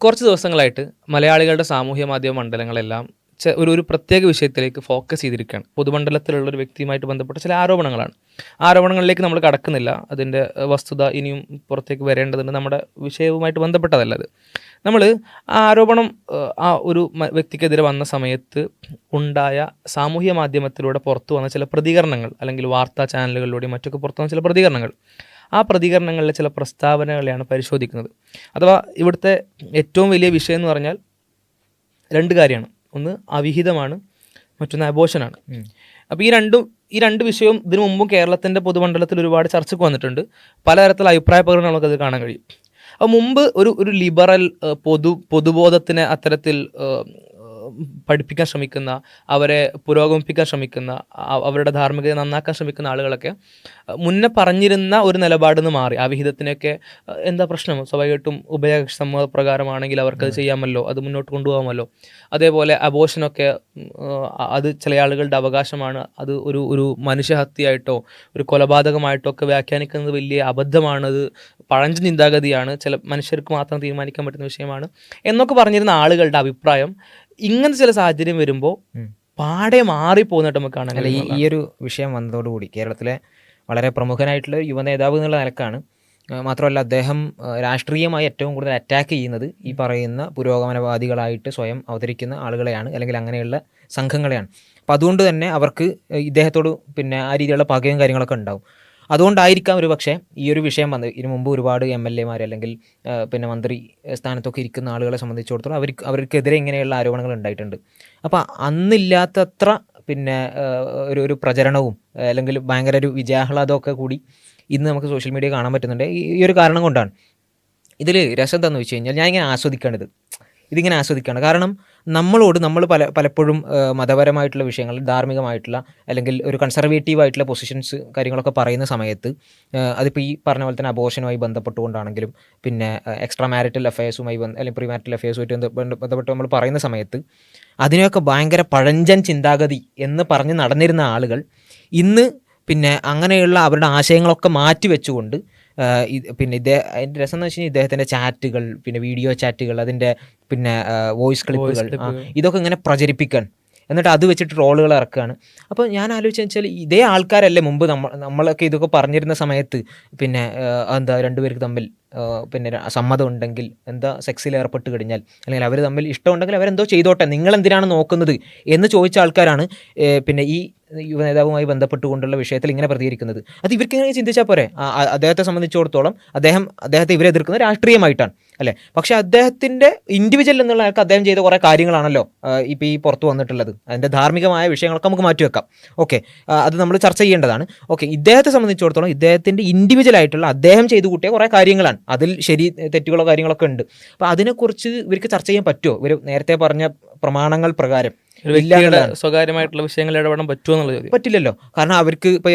കുറച്ച് ദിവസങ്ങളായിട്ട് മലയാളികളുടെ സാമൂഹ്യ മാധ്യമ മണ്ഡലങ്ങളെല്ലാം ഒരു പ്രത്യേക വിഷയത്തിലേക്ക് ഫോക്കസ് ചെയ്തിരിക്കുകയാണ്. പൊതുമണ്ഡലത്തിലുള്ള ഒരു വ്യക്തിയുമായിട്ട് ബന്ധപ്പെട്ട ചില ആരോപണങ്ങളാണ്. ആരോപണങ്ങളിലേക്ക് നമ്മൾ കടക്കുന്നില്ല, അതിൻ്റെ വസ്തുത ഇനിയും പുറത്തേക്ക് വരേണ്ടതുണ്ട്, നമ്മുടെ വിഷയവുമായിട്ട് ബന്ധപ്പെട്ടതല്ല അത്. നമ്മൾ ആ ആരോപണം ആ ഒരു വ്യക്തിക്കെതിരെ വന്ന സമയത്ത് ഉണ്ടായ സാമൂഹ്യ മാധ്യമത്തിലൂടെ പുറത്തു വന്ന ചില പ്രതികരണങ്ങൾ, അല്ലെങ്കിൽ വാർത്താ ചാനലുകളിലൂടെയും മറ്റൊക്കെ പുറത്തു വന്ന ചില പ്രതികരണങ്ങൾ, ആ പ്രതികരണങ്ങളിലെ ചില പ്രസ്താവനകളെയാണ് പരിശോധിക്കുന്നത്. അഥവാ ഇവിടുത്തെ ഏറ്റവും വലിയ വിഷയം എന്ന് പറഞ്ഞാൽ രണ്ട് കാര്യമാണ്. ഒന്ന് അവിഹിതമാണ്, മറ്റൊന്ന് അബോർഷനാണ്. അപ്പോൾ ഈ രണ്ട് വിഷയവും ഇതിനു മുമ്പും കേരളത്തിൻ്റെ പൊതുമണ്ഡലത്തിൽ ഒരുപാട് ചർച്ചയ്ക്ക് വന്നിട്ടുണ്ട്. പലതരത്തിലുള്ള അഭിപ്രായ പ്രകടനം നമുക്കത് കാണാൻ കഴിയും. അപ്പോൾ മുമ്പ് ഒരു ലിബറൽ പൊതുബോധത്തിനെ അത്തരത്തിൽ പഠിപ്പിക്കാൻ ശ്രമിക്കുന്ന, അവരെ പുരോഗമിപ്പിക്കാൻ ശ്രമിക്കുന്ന, അവരുടെ ധാർമ്മികത നന്നാക്കാൻ ശ്രമിക്കുന്ന ആളുകളൊക്കെ മുന്നേ പറഞ്ഞിരുന്ന ഒരു നിലപാടിൽ നിന്ന് മാറി അവിഹിതത്തിനൊക്കെ എന്താ പ്രശ്നം, സ്വാഭാവികമായിട്ടും ഉഭയകക്ഷി സമ്മതപ്രകാരമാണെങ്കിൽ അവർക്കത് ചെയ്യാമല്ലോ, അത് മുന്നോട്ട് കൊണ്ടുപോകാമല്ലോ. അതേപോലെ അബോർഷനൊക്കെ അത് ചില ആളുകളുടെ അവകാശമാണ്, അത് ഒരു മനുഷ്യഹത്യയായിട്ടോ ഒരു കൊലപാതകമായിട്ടോ ഒക്കെ വ്യാഖ്യാനിക്കുന്നത് വലിയ അബദ്ധമാണത്, പഴഞ്ച ചിന്താഗതിയാണ്, ചില മനുഷ്യർക്ക് മാത്രം തീരുമാനിക്കാൻ പറ്റുന്ന വിഷയമാണ് എന്നൊക്കെ പറഞ്ഞിരുന്ന ആളുകളുടെ അഭിപ്രായം ഇങ്ങനത്തെ ചില സാഹചര്യം വരുമ്പോൾ പാടെ മാറിപ്പോകുന്നതായിട്ട് നമുക്ക് കാണാൻ കഴിയും. ഈ ഒരു വിഷയം വന്നതോടുകൂടി കേരളത്തിലെ വളരെ പ്രമുഖനായിട്ടുള്ള യുവനേതാവ് എന്നുള്ള നിലക്കാണ്, മാത്രമല്ല അദ്ദേഹം രാഷ്ട്രീയമായി ഏറ്റവും കൂടുതൽ അറ്റാക്ക് ചെയ്യുന്നത് ഈ പറയുന്ന പുരോഗമനവാദികളായിട്ട് സ്വയം അവതരിക്കുന്ന ആളുകളെയാണ്, അല്ലെങ്കിൽ അങ്ങനെയുള്ള സംഘങ്ങളെയാണ്. അപ്പം അതുകൊണ്ട് തന്നെ അവർക്ക് ഇദ്ദേഹത്തോട് പിന്നെ ആ രീതിയിലുള്ള പകയും കാര്യങ്ങളൊക്കെ ഉണ്ടാവും. അതുകൊണ്ടായിരിക്കാം ഒരു പക്ഷേ ഈ ഒരു വിഷയം വന്നത്. ഇതിനു മുമ്പ് ഒരുപാട് MLA-മാർ അല്ലെങ്കിൽ പിന്നെ മന്ത്രി സ്ഥാനത്തൊക്കെ ഇരിക്കുന്ന ആളുകളെ സംബന്ധിച്ചിടത്തോളം അവർക്കെതിരെ ഇങ്ങനെയുള്ള ആരോപണങ്ങൾ ഉണ്ടായിട്ടുണ്ട്. അപ്പോൾ അന്നില്ലാത്തത്ര പിന്നെ ഒരു പ്രചരണവും അല്ലെങ്കിൽ ഭയങ്കര ഒരു വിജയാഹ്ലാദമൊക്കെ കൂടി ഇന്ന് നമുക്ക് സോഷ്യൽ മീഡിയ കാണാൻ പറ്റുന്നുണ്ട്. ഈ ഒരു കാരണം കൊണ്ടാണ്. ഇതിൽ രസം എന്താണെന്ന് വെച്ച് കഴിഞ്ഞാൽ ഞാനിങ്ങനെ ആസ്വദിക്കുകയാണ്. കാരണം നമ്മൾ പലപ്പോഴും മതപരമായിട്ടുള്ള വിഷയങ്ങൾ, ധാർമ്മികമായിട്ടുള്ള അല്ലെങ്കിൽ ഒരു കൺസർവേറ്റീവായിട്ടുള്ള പൊസിഷൻസ് കാര്യങ്ങളൊക്കെ പറയുന്ന സമയത്ത്, അതിപ്പോൾ ഈ പറഞ്ഞ പോലെ തന്നെ അബോർഷനുമായി ബന്ധപ്പെട്ടുകൊണ്ടാണെങ്കിലും പിന്നെ എക്സ്ട്രാ മാരിറ്റൽ അഫയേഴ്സുമായി അല്ലെങ്കിൽ പ്രീ മാരിറ്റൽ അഫയേഴ്സുമായിട്ട് ബന്ധപ്പെട്ട് നമ്മൾ പറയുന്ന സമയത്ത് അതിനെയൊക്കെ ഭയങ്കര പഴഞ്ചൻ ചിന്താഗതി എന്ന് പറഞ്ഞ് നടന്നിരുന്ന ആളുകൾ ഇന്ന് പിന്നെ അങ്ങനെയുള്ള അവരുടെ ആശയങ്ങളൊക്കെ മാറ്റി വെച്ചുകൊണ്ട് പിന്നെ അതിൻ്റെ രസം എന്ന് വെച്ച് കഴിഞ്ഞാൽ ഇദ്ദേഹത്തിൻ്റെ ചാറ്റുകൾ, പിന്നെ വീഡിയോ ചാറ്റുകൾ, അതിൻ്റെ പിന്നെ വോയിസ് ക്ലിപ്പുകൾ, ഇതൊക്കെ ഇങ്ങനെ പ്രചരിപ്പിക്കാൻ, എന്നിട്ട് അത് വെച്ചിട്ട് ട്രോളുകൾ ഇറക്കുകയാണ്. അപ്പോൾ ഞാൻ ആലോചിച്ചെന്ന് വെച്ചാൽ ഇതേ ആൾക്കാരല്ലേ മുമ്പ് നമ്മളൊക്കെ ഇതൊക്കെ പറഞ്ഞിരുന്ന സമയത്ത് പിന്നെ എന്താ രണ്ടുപേർക്ക് തമ്മിൽ പിന്നെ സമ്മതം ഉണ്ടെങ്കിൽ എന്താ സെക്സിൽ ഏർപ്പെട്ട് കഴിഞ്ഞാൽ, അല്ലെങ്കിൽ അവർ തമ്മിൽ ഇഷ്ടമുണ്ടെങ്കിൽ അവരെന്തോ ചെയ്തോട്ടെ, നിങ്ങളെന്തിനാണ് നോക്കുന്നത് എന്ന് ചോദിച്ച ആൾക്കാരാണ് പിന്നെ ഈ യുവനേതാവുമായി ബന്ധപ്പെട്ടുകൊണ്ടുള്ള വിഷയത്തിൽ ഇങ്ങനെ പ്രതികരിക്കുന്നത്. അത് ഇവർക്ക് ഇങ്ങനെ ചിന്തിച്ചാൽ പോരെ. അദ്ദേഹത്തെ സംബന്ധിച്ചിടത്തോളം അദ്ദേഹത്തെ ഇവരെ എതിർക്കുന്നത് രാഷ്ട്രീയമായിട്ടാണ് അല്ലേ. പക്ഷേ അദ്ദേഹത്തിൻ്റെ ഇൻഡിവിജ്വൽ എന്നുള്ള ആൾക്ക് അദ്ദേഹം ചെയ്ത കുറേ കാര്യങ്ങളാണല്ലോ ഇപ്പോൾ ഈ പുറത്ത് വന്നിട്ടുള്ളത്. അതിൻ്റെ ധാർമ്മികമായ വിഷയങ്ങളൊക്കെ നമുക്ക് മാറ്റിവെക്കാം. ഓക്കെ, അത് നമ്മൾ ചർച്ച ചെയ്യേണ്ടതാണ്. ഓക്കെ, ഇദ്ദേഹത്തെ സംബന്ധിച്ചിടത്തോളം ഇദ്ദേഹത്തിൻ്റെ ഇൻഡിവിജ്വൽ ആയിട്ടുള്ള അദ്ദേഹം ചെയ്തു കൂട്ടിയ കുറേ കാര്യങ്ങളാണ്, അതിൽ ശരി തെറ്റുകളോ കാര്യങ്ങളൊക്കെ ഉണ്ട്. അപ്പോൾ അതിനെക്കുറിച്ച് ഇവർക്ക് ചർച്ച ചെയ്യാൻ പറ്റുമോ? ഇവർ നേരത്തെ പറഞ്ഞ പ്രമാണങ്ങൾ പ്രകാരം സ്വകാര്യമായിട്ടുള്ള വിഷയങ്ങളിൽ ഇടപെടാൻ പറ്റുമോ എന്നുള്ളത് ചോദ്യം. പറ്റില്ലല്ലോ. കാരണം അവർക്ക് ഇപ്പോൾ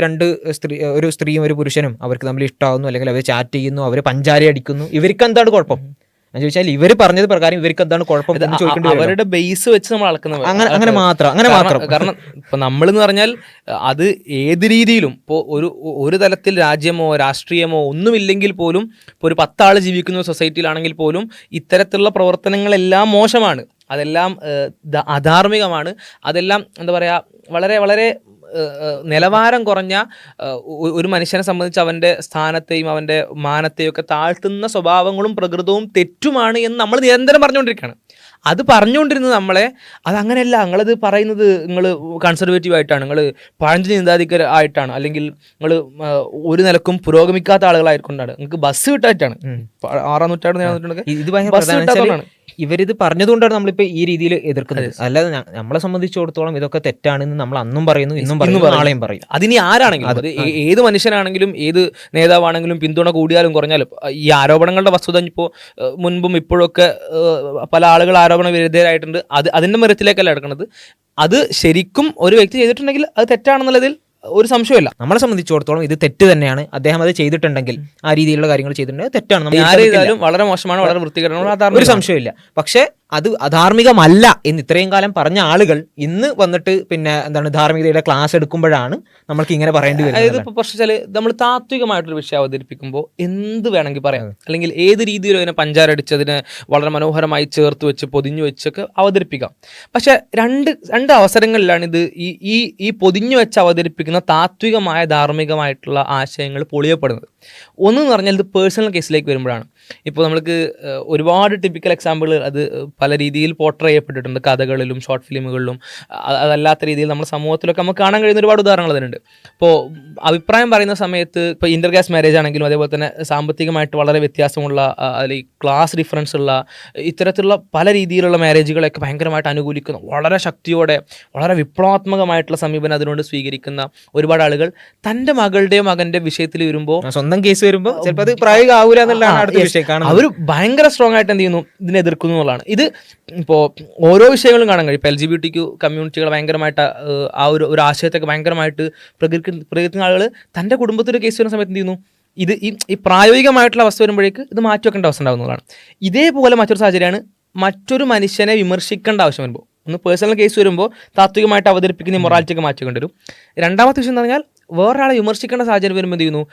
ഒരു സ്ത്രീയും ഒരു പുരുഷനും അവർക്ക് തമ്മിൽ ഇഷ്ടമാവുന്നു, അല്ലെങ്കിൽ അവർ ചാറ്റ് ചെയ്യുന്നു, അവർ പഞ്ചാര അടിക്കുന്നു, ഇവർക്ക് എന്താണ് കുഴപ്പം എന്ന് ചോദിച്ചാൽ ഇവർ പറഞ്ഞത് പ്രകാരം ഇവർക്ക് എന്താണ് കുഴപ്പം എന്ന് ചോദിക്കേണ്ടി വരും. അവരുടെ ബേസ് വെച്ച് നമ്മൾ അളക്കുന്നത് അങ്ങനെ മാത്രം. കാരണം ഇപ്പൊ നമ്മളെന്ന് പറഞ്ഞാൽ അത് ഏത് രീതിയിലും ഇപ്പോൾ ഒരു തലത്തിൽ രാജ്യമോ രാഷ്ട്രീയമോ ഒന്നുമില്ലെങ്കിൽ പോലും, ഇപ്പോൾ ഒരു 10 ആൾ ജീവിക്കുന്ന സൊസൈറ്റിയിലാണെങ്കിൽ പോലും ഇത്തരത്തിലുള്ള പ്രവർത്തനങ്ങളെല്ലാം മോശമാണ്, അതെല്ലാം അധാർമികമാണ്, അതെല്ലാം എന്താ പറയുക വളരെ വളരെ നിലവാരം കുറഞ്ഞ ഒരു മനുഷ്യനെ സംബന്ധിച്ച് അവൻ്റെ സ്ഥാനത്തെയും അവൻ്റെ മാനത്തെയും ഒക്കെ താഴ്ത്തുന്ന സ്വഭാവങ്ങളും പ്രകൃതവും തെറ്റുമാണ് എന്ന് നമ്മൾ നിരന്തരം പറഞ്ഞുകൊണ്ടിരിക്കുകയാണ്. അത് പറഞ്ഞുകൊണ്ടിരുന്നത് നമ്മളെ അതങ്ങനെയല്ല, നിങ്ങളത് പറയുന്നത് നിങ്ങൾ കൺസർവേറ്റീവ് ആയിട്ടാണ്, നിങ്ങൾ പഴഞ്ച ചിന്താധികർ ആയിട്ടാണ്, അല്ലെങ്കിൽ നിങ്ങൾ ഒരു നിലക്കും പുരോഗമിക്കാത്ത ആളുകളായിക്കൊണ്ടാണ്, നിങ്ങൾക്ക് ബസ് കിട്ടായിട്ടാണ്. 6-ാം നൂറ്റാണ്ട് ഇത് ഭയങ്കര ഇവരിത് പറഞ്ഞതുകൊണ്ടാണ് നമ്മളിപ്പോൾ ഈ രീതിയിൽ എതിർക്കുന്നത്. അല്ലാതെ നമ്മളെ സംബന്ധിച്ചിടത്തോളം ഇതൊക്കെ തെറ്റാണെന്ന് നമ്മൾ അന്നും പറയുന്നു, ഇന്നും പറയുന്നു, നാളെയും പറയും. അതിനി ആരാണെങ്കിലും, അത് ഏത് മനുഷ്യനാണെങ്കിലും ഏത് നേതാവാണെങ്കിലും പിന്തുണ കൂടിയാലും കുറഞ്ഞാലും ഈ ആരോപണങ്ങളുടെ വസ്തുത ഇപ്പോൾ മുൻപും ഇപ്പോഴൊക്കെ പല ആളുകൾ ആരോപണ വിരുദ്ധരായിട്ടുണ്ട്. അതിൻ്റെ മെറിറ്റിലേക്കല്ല എടുക്കുന്നത്. അത് ശരിക്കും ഒരു വ്യക്തി ചെയ്തിട്ടുണ്ടെങ്കിൽ അത് തെറ്റാണെന്നുള്ളതിൽ ഒരു സംശയമില്ല. നമ്മളെ സംബന്ധിച്ചിടത്തോളം ഇത് തെറ്റ് തന്നെയാണ്. അദ്ദേഹം അത് ചെയ്തിട്ടുണ്ടെങ്കിൽ, ആ രീതിയിലുള്ള കാര്യങ്ങൾ ചെയ്തിട്ടുണ്ടെങ്കിൽ തെറ്റാണ്, വളരെ മോശമാണ്, വളരെ വൃത്തികരമാണ്, ഒരു സംശയമില്ല. പക്ഷേ അത് അധാർമികമല്ല എന്ന് ഇത്രയും കാലം പറഞ്ഞ ആളുകൾ ഇന്ന് വന്നിട്ട് പിന്നെ എന്താണ് ധാർമ്മികതയുടെ ക്ലാസ് എടുക്കുമ്പോഴാണ് നമ്മൾക്ക് ഇങ്ങനെ പറയേണ്ടി അതായത് വരുന്നത്. ഇപ്പോൾ പ്രശ്നം വെച്ചാൽ നമ്മൾ താത്വികമായിട്ടൊരു വിഷയം അവതരിപ്പിക്കുമ്പോൾ എന്ത് വേണമെങ്കിൽ പറയാം, അല്ലെങ്കിൽ ഏത് രീതിയിലും അതിനെ പഞ്ചാരടിച്ചതിനെ വളരെ മനോഹരമായി ചേർത്ത് വെച്ച് പൊതിഞ്ഞു വെച്ചൊക്കെ അവതരിപ്പിക്കാം. പക്ഷെ രണ്ട് അവസരങ്ങളിലാണ് ഇത് ഈ പൊതിഞ്ഞു വെച്ച് അവതരിപ്പിക്കുന്ന താത്വികമായ ധാർമ്മികമായിട്ടുള്ള ആശയങ്ങൾ പൊളിയപ്പെടുന്നത്. ഒന്നെന്ന് പറഞ്ഞാൽ ഇത് പേഴ്സണൽ കേസിലേക്ക് വരുമ്പോഴാണ്. ഇപ്പോൾ നമ്മൾക്ക് ഒരുപാട് ടിപ്പിക്കൽ എക്സാമ്പിൾ അത് പല രീതിയിൽ പോർട്രേ ചെയ്യപ്പെട്ടിട്ടുണ്ട്, കഥകളിലും ഷോർട്ട് ഫിലിമുകളിലും. അതല്ലാത്ത രീതിയിൽ നമ്മുടെ സമൂഹത്തിലൊക്കെ നമുക്ക് കാണാൻ കഴിയുന്ന ഒരുപാട് ഉദാഹരണങ്ങൾ അതിനുണ്ട്. ഇപ്പോൾ അഭിപ്രായം പറയുന്ന സമയത്ത് ഇപ്പോൾ ഇൻ്റർകാസ്റ്റ് മാരേജ് ആണെങ്കിലും അതേപോലെ തന്നെ സാമ്പത്തികമായിട്ട് വളരെ വ്യത്യാസമുള്ള അല്ലെങ്കിൽ ക്ലാസ് ഡിഫറൻസ് ഉള്ള ഇത്തരത്തിലുള്ള പല രീതിയിലുള്ള മാരേജുകളെയൊക്കെ ഭയങ്കരമായിട്ട് അനുകൂലിക്കുന്ന, വളരെ ശക്തിയോടെ വളരെ വിപ്ലവാത്മകമായിട്ടുള്ള സമീപനം അതിനോട് സ്വീകരിക്കുന്ന ഒരുപാട് ആളുകൾ തൻ്റെ മകളുടെയോ മകൻ്റെ വിഷയത്തിൽ വരുമ്പോൾ, സ്വന്തം കേസ് വരുമ്പോൾ ചിലപ്പോൾ അത് പ്രായോഗികമാവൂല എന്നുള്ളതാണ് അടുത്ത വിഷയം കാണുന്നത്. അവർ ഭയങ്കര സ്ട്രോങ് ആയിട്ട് എന്ത് ചെയ്യുന്നു, ഇതിനെ എതിർക്കുന്നു എന്നുള്ളതാണ്. ഇത് ഇപ്പോൾ ഓരോ വിഷയങ്ങളും കാണാൻ കഴിയും. ഇപ്പോൾ LGBTQ കമ്മ്യൂണിറ്റികൾ ഭയങ്കരമായിട്ട് ആ ഒരു ആശയത്തൊക്കെ ഭയങ്കരമായിട്ട് പ്രകടിപ്പിക്കുന്ന ആളുകൾ തൻ്റെ കുടുംബത്തിൻ്റെ കേസ് വരുന്ന സമയത്ത് എന്ത് ചെയ്യുന്നു, ഇത് ഈ പ്രായോഗികമായിട്ടുള്ള അവസ്ഥ വരുമ്പോഴേക്ക് ഇത് മാറ്റി വെക്കേണ്ട അവസ്ഥ ഉണ്ടാകുന്നതാണ്. ഇതേപോലെ മറ്റൊരു സാഹചര്യമാണ് മറ്റൊരു മനുഷ്യനെ വിമർശിക്കേണ്ട ആവശ്യം വരുമ്പോൾ. ഒന്ന് പേഴ്സണൽ കേസ് വരുമ്പോൾ താത്വികമായിട്ട് അവതരിപ്പിക്കുന്ന മൊറാലിറ്റിയൊക്കെ മാറ്റി വെക്കേണ്ടി വരും. രണ്ടാമത്തെ വിഷയം എന്ന് പറഞ്ഞാൽ വേറൊരാളെ വിമർശിക്കേണ്ട സാഹചര്യം വരുമ്പോൾ എന്ത് ചെയ്യുന്നു,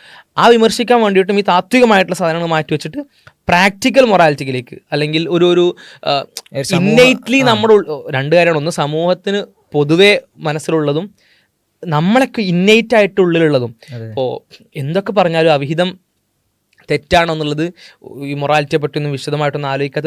ആ വിമർശിക്കാൻ വേണ്ടിയിട്ടും ഈ താത്വികമായിട്ടുള്ള സാധനങ്ങൾ മാറ്റി വെച്ചിട്ട് പ്രാക്ടിക്കൽ മൊറാലിറ്റിയിലേക്ക്, അല്ലെങ്കിൽ ഒരു ഇന്നേറ്റ്ലി നമ്മുടെ രണ്ട് കാര്യമാണ്. ഒന്ന് സമൂഹത്തിന് പൊതുവെ മനസ്സിലുള്ളതും നമ്മളൊക്കെ ഇന്നേറ്റ് ആയിട്ട് ഉള്ളിലുള്ളതും. ഇപ്പോൾ എന്തൊക്കെ പറഞ്ഞാലും അവിഹിതം തെറ്റാണോ എന്നുള്ളത് ഈ മൊറാലിറ്റിയെ പറ്റിയൊന്നും വിശദമായിട്ടൊന്നും ആലോചിക്കാത്ത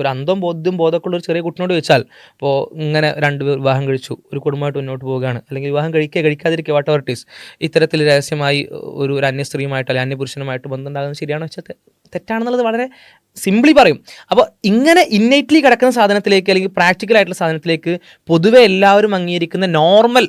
ഒരു അന്തം ബോധമൊക്കെ ഉള്ള ഒരു ചെറിയ കുട്ടിനോട് ചോദിച്ചാൽ, ഇപ്പോൾ ഇങ്ങനെ രണ്ടുപേർ വിവാഹം കഴിച്ചു, ഒരു കുടുംബമായിട്ട് മുന്നോട്ട് പോവുകയാണ്, അല്ലെങ്കിൽ വിവാഹം കഴിക്കാതിരിക്കുക, വാട്ട് എവർ ഇറ്റ് ഈസ്, ഇത്തരത്തിൽ രഹസ്യമായി ഒരു അന്യ സ്ത്രീയുമായിട്ട് അല്ലെങ്കിൽ അന്യപുരുഷനുമായിട്ട് ബന്ധം ഉണ്ടാകുന്നത് ശരിയാണോ വെച്ചാൽ തെറ്റാണെന്നുള്ളത് വളരെ സിംപ്ലി പറയും. അപ്പോൾ ഇങ്ങനെ ഇന്നേറ്റ്ലി കിടക്കുന്ന സാധനത്തിലേക്ക്, അല്ലെങ്കിൽ പ്രാക്ടിക്കൽ ആയിട്ടുള്ള സാധനത്തിലേക്ക് പൊതുവെ എല്ലാവരും അംഗീകരിക്കുന്ന നോർമൽ,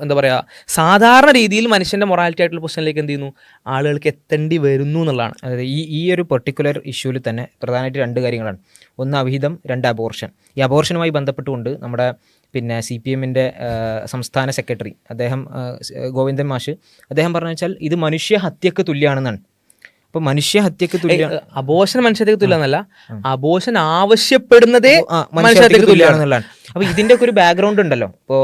എന്താ പറയുക, സാധാരണ രീതിയിൽ മനുഷ്യൻ്റെ മൊറാലിറ്റി ആയിട്ടുള്ള പൊസിഷനിലേക്ക് എന്ത് ചെയ്യുന്നു, ആളുകൾക്ക് എത്തേണ്ടി വരുന്നു എന്നുള്ളതാണ്. അതായത് ഈ ഒരു പെർട്ടിക്കുലർ ഇഷ്യൂവിൽ തന്നെ പ്രധാനമായിട്ട് രണ്ട് കാര്യങ്ങളാണ്. ഒന്ന് അവിഹിതം, രണ്ട് അബോർഷൻ. ഈ അബോർഷനുമായി ബന്ധപ്പെട്ടുകൊണ്ട് നമ്മുടെ പിന്നെ CPM-ൻ്റെ സംസ്ഥാന സെക്രട്ടറി അദ്ദേഹം ഗോവിന്ദൻ മാഷ് അദ്ദേഹം പറഞ്ഞു വെച്ചാൽ ഇത് മനുഷ്യഹത്യക്ക് തുല്യമാണെന്നാണ്. അപ്പോൾ മനുഷ്യഹത്യക്ക് തുല്യ, അബോർഷൻ മനുഷ്യഹത്യക്ക് തുല്യമെന്നല്ല, അബോർഷൻ ആവശ്യപ്പെടുന്നതേ മനുഷ്യഹത്യക്ക് തുല്യമാണെന്നുള്ളതാണ്. അപ്പോൾ ഇതിൻ്റെ ഒക്കെ ഒരു ബാക്ക്ഗ്രൗണ്ട് ഉണ്ടല്ലോ. ഇപ്പോൾ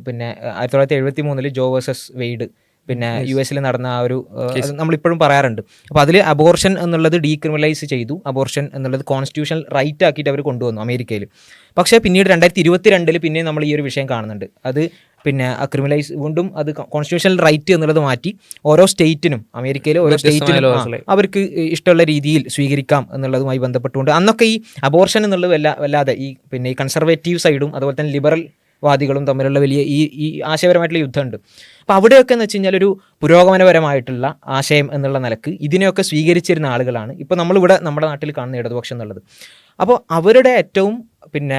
പിന്നെ 1973 ജോ വേഴ്സസ് വെയ്ഡ് പിന്നെ US നടന്ന ആ ഒരു നമ്മളിപ്പോഴും പറയാറുണ്ട്. അപ്പോൾ അതിൽ അബോർഷൻ എന്നുള്ളത് ഡീക്രിമിനലൈസ് ചെയ്തു, അബോർഷൻ എന്നുള്ളത് കോൺസ്റ്റിറ്റ്യൂഷണൽ റൈറ്റ് ആക്കിയിട്ട് അവർ കൊണ്ടുവന്നു അമേരിക്കയിൽ. പക്ഷേ പിന്നീട് 2022 പിന്നെ നമ്മൾ ഈ ഒരു വിഷയം കാണുന്നുണ്ട്. അത് പിന്നെ ക്രിമിനലൈസ് വീണ്ടും അത് കോൺസ്റ്റിറ്റ്യൂഷണൽ റൈറ്റ് എന്നുള്ളത് മാറ്റി ഓരോ സ്റ്റേറ്റിനും, അമേരിക്കയിലെ ഓരോ സ്റ്റേറ്റിനും അവർക്ക് ഇഷ്ടമുള്ള രീതിയിൽ സ്വീകരിക്കാം എന്നുള്ളതുമായി ബന്ധപ്പെട്ടുകൊണ്ട് അന്നൊക്കെ ഈ അബോർഷൻ എന്നുള്ളത് വല്ലാതെ ഈ പിന്നെ ഈ കൺസർവേറ്റീവ് സൈഡും അതുപോലെ തന്നെ ലിബറൽ വാദികളും തമ്മിലുള്ള വലിയ ഈ ആശയപരമായിട്ടുള്ള യുദ്ധമുണ്ട്. അപ്പോൾ അവിടെയൊക്കെ എന്ന് വെച്ച് കഴിഞ്ഞാൽ ഒരു പുരോഗമനപരമായിട്ടുള്ള ആശയം എന്നുള്ള നിലക്ക് ഇതിനെയൊക്കെ സ്വീകരിച്ചിരുന്ന ആളുകളാണ് ഇപ്പോൾ നമ്മളിവിടെ നമ്മുടെ നാട്ടിൽ കാണുന്ന ഇടതുപക്ഷം എന്നുള്ളത്. അപ്പോൾ അവരുടെ ഏറ്റവും പിന്നെ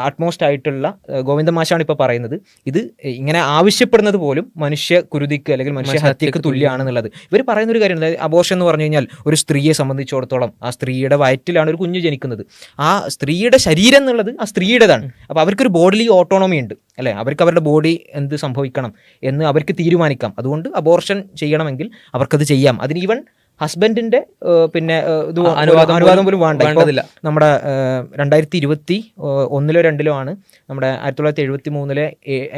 അറ്റ്മോസ്റ്റ് ആയിട്ടുള്ള ഗോവിന്ദ മാഷാണ് ഇപ്പോൾ പറയുന്നത് ഇത് ഇങ്ങനെ ആവശ്യപ്പെടുന്നത് പോലും മനുഷ്യ കുരുതിക്ക് അല്ലെങ്കിൽ മനുഷ്യ ഹത്യക്ക് തുല്യമാണെന്നുള്ളത്. ഇവർ പറയുന്നൊരു കാര്യം, അതായത് അബോർഷൻ എന്ന് പറഞ്ഞു കഴിഞ്ഞാൽ ഒരു സ്ത്രീയെ സംബന്ധിച്ചിടത്തോളം ആ സ്ത്രീയുടെ വയറ്റിലാണ് ഒരു കുഞ്ഞ് ജനിക്കുന്നത്. ആ സ്ത്രീയുടെ ശരീരം എന്നുള്ളത് ആ സ്ത്രീയുടേതാണ്. അപ്പോൾ അവർക്കൊരു ബോഡിലി ഓട്ടോണമി ഉണ്ട് അല്ലേ, അവർക്ക് അവരുടെ ബോഡി എന്ത് സംഭവിക്കണം എന്ന് അവർക്ക് തീരുമാനിക്കാം. അതുകൊണ്ട് അബോർഷൻ ചെയ്യണമെങ്കിൽ അവർക്കത് ചെയ്യാം. അതിന് ഈവൻ ഹസ്ബൻഡിന്റെ പിന്നെ അനുവാദം പോലും വേണ്ട. നമ്മുടെ 2021 2 ആണ് നമ്മുടെ 1973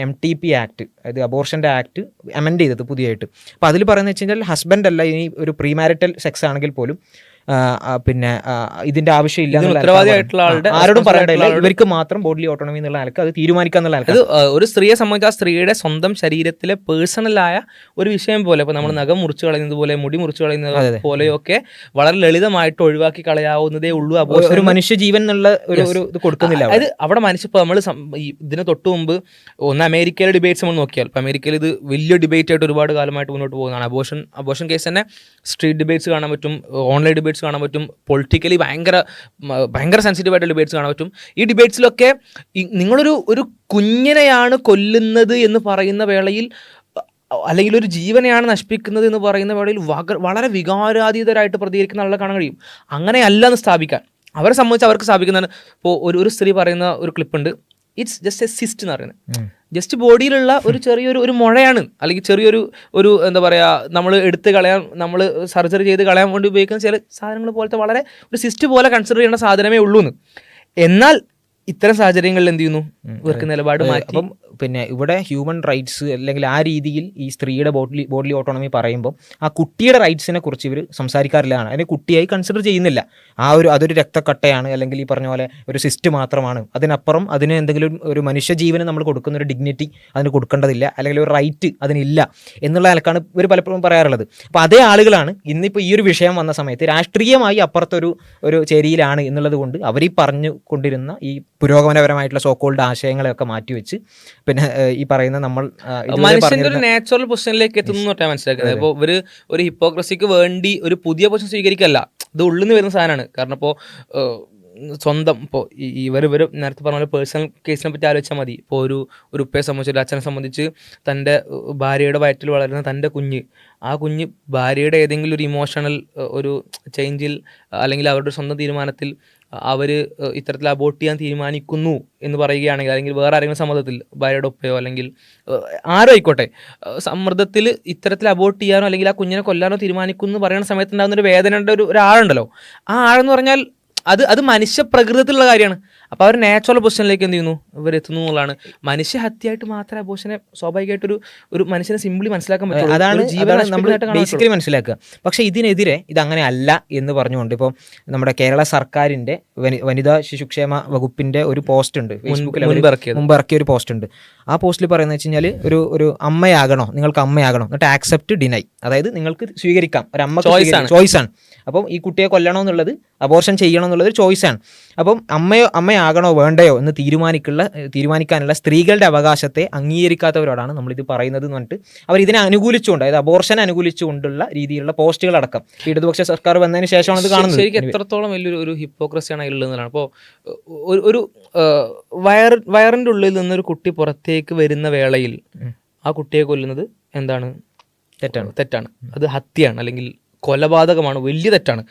MTP ആക്ട്, അതായത് അബോർഷന്റെ ആക്ട് അമെൻഡ് ചെയ്തത് പുതിയതായിട്ട്. അപ്പോൾ അതിൽ പറയുന്നത് വെച്ച് കഴിഞ്ഞാൽ ഹസ്ബൻഡ് അല്ല, ഇനി ഒരു പ്രീ മാരിറ്റൽ സെക്സ് ആണെങ്കിൽ പോലും പിന്നെ ഇതിന്റെ ആവശ്യമില്ല, ഉത്തരവാദിയായിട്ടുള്ള ആളുടെ ആരോടും പറയണ്ടില്ല, ഇവർക്ക് മാത്രം ബോഡി ഓട്ടോണമി എന്നുള്ള നിലക്ക് അത് തീരുമാനിക്കാന്നുള്ള നിലക്ക്. അത് ഒരു സ്ത്രീയെ സംബന്ധിച്ച് ആ സ്ത്രീയുടെ സ്വന്തം ശരീരത്തിലെ പേഴ്സണലായ ഒരു വിഷയം പോലെ, ഇപ്പോൾ നമ്മൾ നഖം മുറിച്ച് കളയുന്നത് പോലെ, മുടി മുറിച്ച് കളയുന്നത് പോലെയൊക്കെ വളരെ ലളിതമായിട്ട് ഒഴിവാക്കി കളയാവുന്നതേ ഉള്ളൂ. ഒരു മനുഷ്യജീവൻ എന്നുള്ള ഒരു ഇത് കൊടുക്കുന്നില്ല. അതായത് അവിടെ ഇപ്പോൾ നമ്മൾ ഇതിന് തൊട്ട് മുമ്പ് ഒന്ന് അമേരിക്കയിലെ ഡിബേറ്റ്സ് നമ്മൾ നോക്കിയാൽ, ഇപ്പോൾ അമേരിക്കയിൽ ഇത് വലിയ ഡിബേറ്റ് ആയിട്ട് ഒരുപാട് കാലമായിട്ട് മുന്നോട്ട് പോകുന്നതാണ്. അബോർഷൻ കേസ് തന്നെ സ്ട്രീറ്റ് ഡിബേറ്റ്സ് കാണാൻ പറ്റും, ഓൺലൈൻ ഡിബേറ്റ്സ് കാണാൻ പറ്റും, പൊളിറ്റിക്കലി ഭയങ്കര സെൻസിറ്റീവ് ആയിട്ടുള്ള ഡിബേറ്റ്സ് കാണാൻ പറ്റും. ഈ ഡിബേറ്റ്സിലൊക്കെ നിങ്ങളൊരു കുഞ്ഞിനെയാണ് കൊല്ലുന്നത് എന്ന് പറയുന്ന വേളയിൽ, അല്ലെങ്കിൽ ഒരു ജീവനെയാണ് നശിപ്പിക്കുന്നത് എന്ന് പറയുന്ന വേളയിൽ വളരെ വികാരാതീതരായിട്ട് പ്രതികരിക്കുന്ന ആളെ കാണാൻ കഴിയും. അങ്ങനെയല്ല എന്ന് സ്ഥാപിക്കാൻ അവരെ സംബന്ധിച്ച് അവർക്ക് സ്ഥാപിക്കുന്നതാണ്. ഇപ്പോൾ ഒരു സ്ത്രീ പറയുന്ന ഒരു ക്ലിപ്പുണ്ട്, ഇറ്റ്സ് ജസ്റ്റ് എ സിസ്റ്റ് എന്ന് പറയുന്നത്. ജസ്റ്റ് ബോഡിയിലുള്ള ഒരു ചെറിയൊരു മുഴയാണ്, അല്ലെങ്കിൽ ഒരു എന്താ പറയുക, നമ്മൾ എടുത്ത് കളയാൻ, നമ്മൾ സർജറി ചെയ്ത് കളയാൻ വേണ്ടി ഉപയോഗിക്കുന്ന ചില സാധനങ്ങൾ പോലത്തെ വളരെ ഒരു സിസ്റ്റ് പോലെ കൺസിഡർ ചെയ്യേണ്ട സാധനമേ ഉള്ളൂ എന്ന്. എന്നാൽ ഇത്തരം സാഹചര്യങ്ങളിൽ എന്ത് ചെയ്യുന്നു, ഇവർക്ക് നിലപാട് മാറ്റി. അപ്പം പിന്നെ ഇവിടെ ഹ്യൂമൻ റൈറ്റ്സ് അല്ലെങ്കിൽ ആ രീതിയിൽ ഈ സ്ത്രീയുടെ ബോഡി ഓട്ടോണമി പറയുമ്പോൾ ആ കുട്ടിയുടെ റൈറ്റ്സിനെ കുറിച്ച് ഇവർ സംസാരിക്കാറില്ലാണ്. അതിനെ കുട്ടിയായി കൺസിഡർ ചെയ്യുന്നില്ല. അതൊരു രക്തക്കട്ടയാണ്, അല്ലെങ്കിൽ ഈ പറഞ്ഞ പോലെ ഒരു സിസ്റ്റ് മാത്രമാണ്. അതിനപ്പുറം അതിന് എന്തെങ്കിലും ഒരു മനുഷ്യജീവന് നമ്മൾ കൊടുക്കുന്ന ഒരു ഡിഗ്നിറ്റി അതിന് കൊടുക്കേണ്ടതില്ല, അല്ലെങ്കിൽ ഒരു റൈറ്റ് അതിനില്ല എന്നുള്ള നിലക്കാണ് ഇവർ പലപ്പോഴും പറയാറുള്ളത്. അപ്പോൾ അതേ ആളുകളാണ് ഇന്നിപ്പോൾ ഈ ഒരു വിഷയം വന്ന സമയത്ത് രാഷ്ട്രീയമായി അപ്പുറത്തൊരു ചേരിയിലാണ് എന്നുള്ളത് കൊണ്ട് അവർ ഈ പറഞ്ഞു കൊണ്ടിരുന്ന ഈ പുരോഗമനപരമായിട്ടുള്ള സോക്കോൾഡ് ആശയങ്ങളെയൊക്കെ മാറ്റിവെച്ച് പിന്നെ ഈ പറയുന്ന നമ്മൾ മനുഷ്യന്റെ ഒരു നാച്ചുറൽ പൊസിഷനിലേക്ക് എത്തുന്നു മനസ്സിലാക്കുന്നത്. ഇപ്പോൾ ഇവര് ഒരു ഹിപ്പോക്രസിക്ക് വേണ്ടി ഒരു പുതിയ പൊസിഷൻ സ്വീകരിക്കല്ല, ഇത് ഉള്ളിൽ നിന്ന് വരുന്ന സാധനമാണ്. കാരണം ഇപ്പോൾ സ്വന്തം ഇപ്പോൾ ഇവർ നേരത്തെ പറഞ്ഞ പോലെ പേഴ്സണൽ കേസിനെ പറ്റി ആലോചിച്ചാൽ മതി. ഇപ്പോൾ ഒരു ഉപ്പയെ സംബന്ധിച്ച്, ഒരു അച്ഛനെ സംബന്ധിച്ച് തൻ്റെ ഭാര്യയുടെ വയറ്റിൽ വളരുന്ന തൻ്റെ ആ കുഞ്ഞ് ഭാര്യയുടെ ഏതെങ്കിലും ഒരു ഇമോഷണൽ ഒരു ചേഞ്ചിൽ അല്ലെങ്കിൽ അവരുടെ സ്വന്തം തീരുമാനത്തിൽ അവർ ഇത്തരത്തിൽ അബോർട്ട് ചെയ്യാൻ തീരുമാനിക്കുന്നു എന്ന് പറയുകയാണെങ്കിൽ, അല്ലെങ്കിൽ വേറെ ആരെങ്കിലും സമ്മർദ്ദത്തിൽ ഭാര്യയുടെ ഒപ്പയോ അല്ലെങ്കിൽ ആരോ ആയിക്കോട്ടെ സമ്മർദ്ദത്തിൽ ഇത്തരത്തിൽ അബോർട്ട് ചെയ്യാനോ അല്ലെങ്കിൽ ആ കുഞ്ഞിനെ കൊല്ലാനോ തീരുമാനിക്കുന്നു എന്ന് പറയുന്ന സമയത്ത് ഉണ്ടാകുന്ന ഒരു വേദനയുടെ ഒരാളുണ്ടല്ലോ, ആ ആളെന്ന് പറഞ്ഞാൽ അത് മനുഷ്യ പ്രകൃതത്തിലുള്ള കാര്യമാണ്. അപ്പോൾ അവർ നാച്ചുറൽ പൊസിഷനിലേക്ക് എന്ത് ചെയ്യുന്നു, ഇവരെത്തുന്നു എന്നുള്ളതാണ്. മനുഷ്യ ഹത്യയായിട്ട് മാത്രമേ അബോർഷനെ സ്വാഭാവികമായിട്ടൊരു മനുഷ്യനെ സിംപ്ലി മനസ്സിലാക്കാൻ പറ്റും. അതാണ് നമ്മൾ ബേസിക്കലി മനസ്സിലാക്കുക. പക്ഷേ ഇതിനെതിരെ ഇതങ്ങനെ അല്ല എന്ന് പറഞ്ഞുകൊണ്ട് ഇപ്പോൾ നമ്മുടെ കേരള സർക്കാരിൻ്റെ വനിതാ ശിശുക്ഷേമ വകുപ്പിൻ്റെ ഒരു പോസ്റ്റ് ഉണ്ട്, ഫേസ്ബുക്കിൽ മുമ്പ് ഇറക്കിയ ഒരു പോസ്റ്റ് ഉണ്ട്. ആ പോസ്റ്റിൽ പറയുന്നത് വെച്ച് കഴിഞ്ഞാൽ ഒരു അമ്മയാകണോ, നിങ്ങൾക്ക് അമ്മയാകണോ, എന്നിട്ട് ആക്സെപ്റ്റ് ഡിനൈ, അതായത് നിങ്ങൾക്ക് സ്വീകരിക്കാം, ഒരു അമ്മ ചോയ്സാണ്. അപ്പം ഈ കുട്ടിയെ കൊല്ലണോ എന്നുള്ളത്, അബോർഷൻ ചെയ്യണം എന്നുള്ളത് ഒരു ചോയ്സാണ്. അപ്പം അമ്മയാകണോ വേണ്ടയോ എന്ന് തീരുമാനിക്കാനുള്ള സ്ത്രീകളുടെ അവകാശത്തെ അംഗീകരിക്കാത്തവരോടാണ് നമ്മളിത് പറയുന്നത് എന്ന് പറഞ്ഞിട്ട് അവർ ഇതിനെ അനുകൂലിച്ചുകൊണ്ട്, അതായത് അബോർഷനെ അനുകൂലിച്ചുകൊണ്ടുള്ള രീതിയിലുള്ള പോസ്റ്റുകളടക്കം ഇടതുപക്ഷ സർക്കാർ വന്നതിന് ശേഷമാണ് ഇത് കാണുന്നത്. ശരിക്കും എത്രത്തോളം വലിയൊരു ഹിപ്പോക്രസിയാണ് അതിലുള്ളതെന്നാണ്. അപ്പോൾ ഒരു വയറിൻ്റെ ഉള്ളിൽ നിന്നൊരു കുട്ടി പുറത്തേക്ക് വരുന്ന വേളയിൽ ആ കുട്ടിയെ കൊല്ലുന്നത് എന്താണ്? തെറ്റാണ്. അത് ഹത്യയാണ്, അല്ലെങ്കിൽ കൊലപാതകമാണ്, വലിയ തെറ്റാണ്.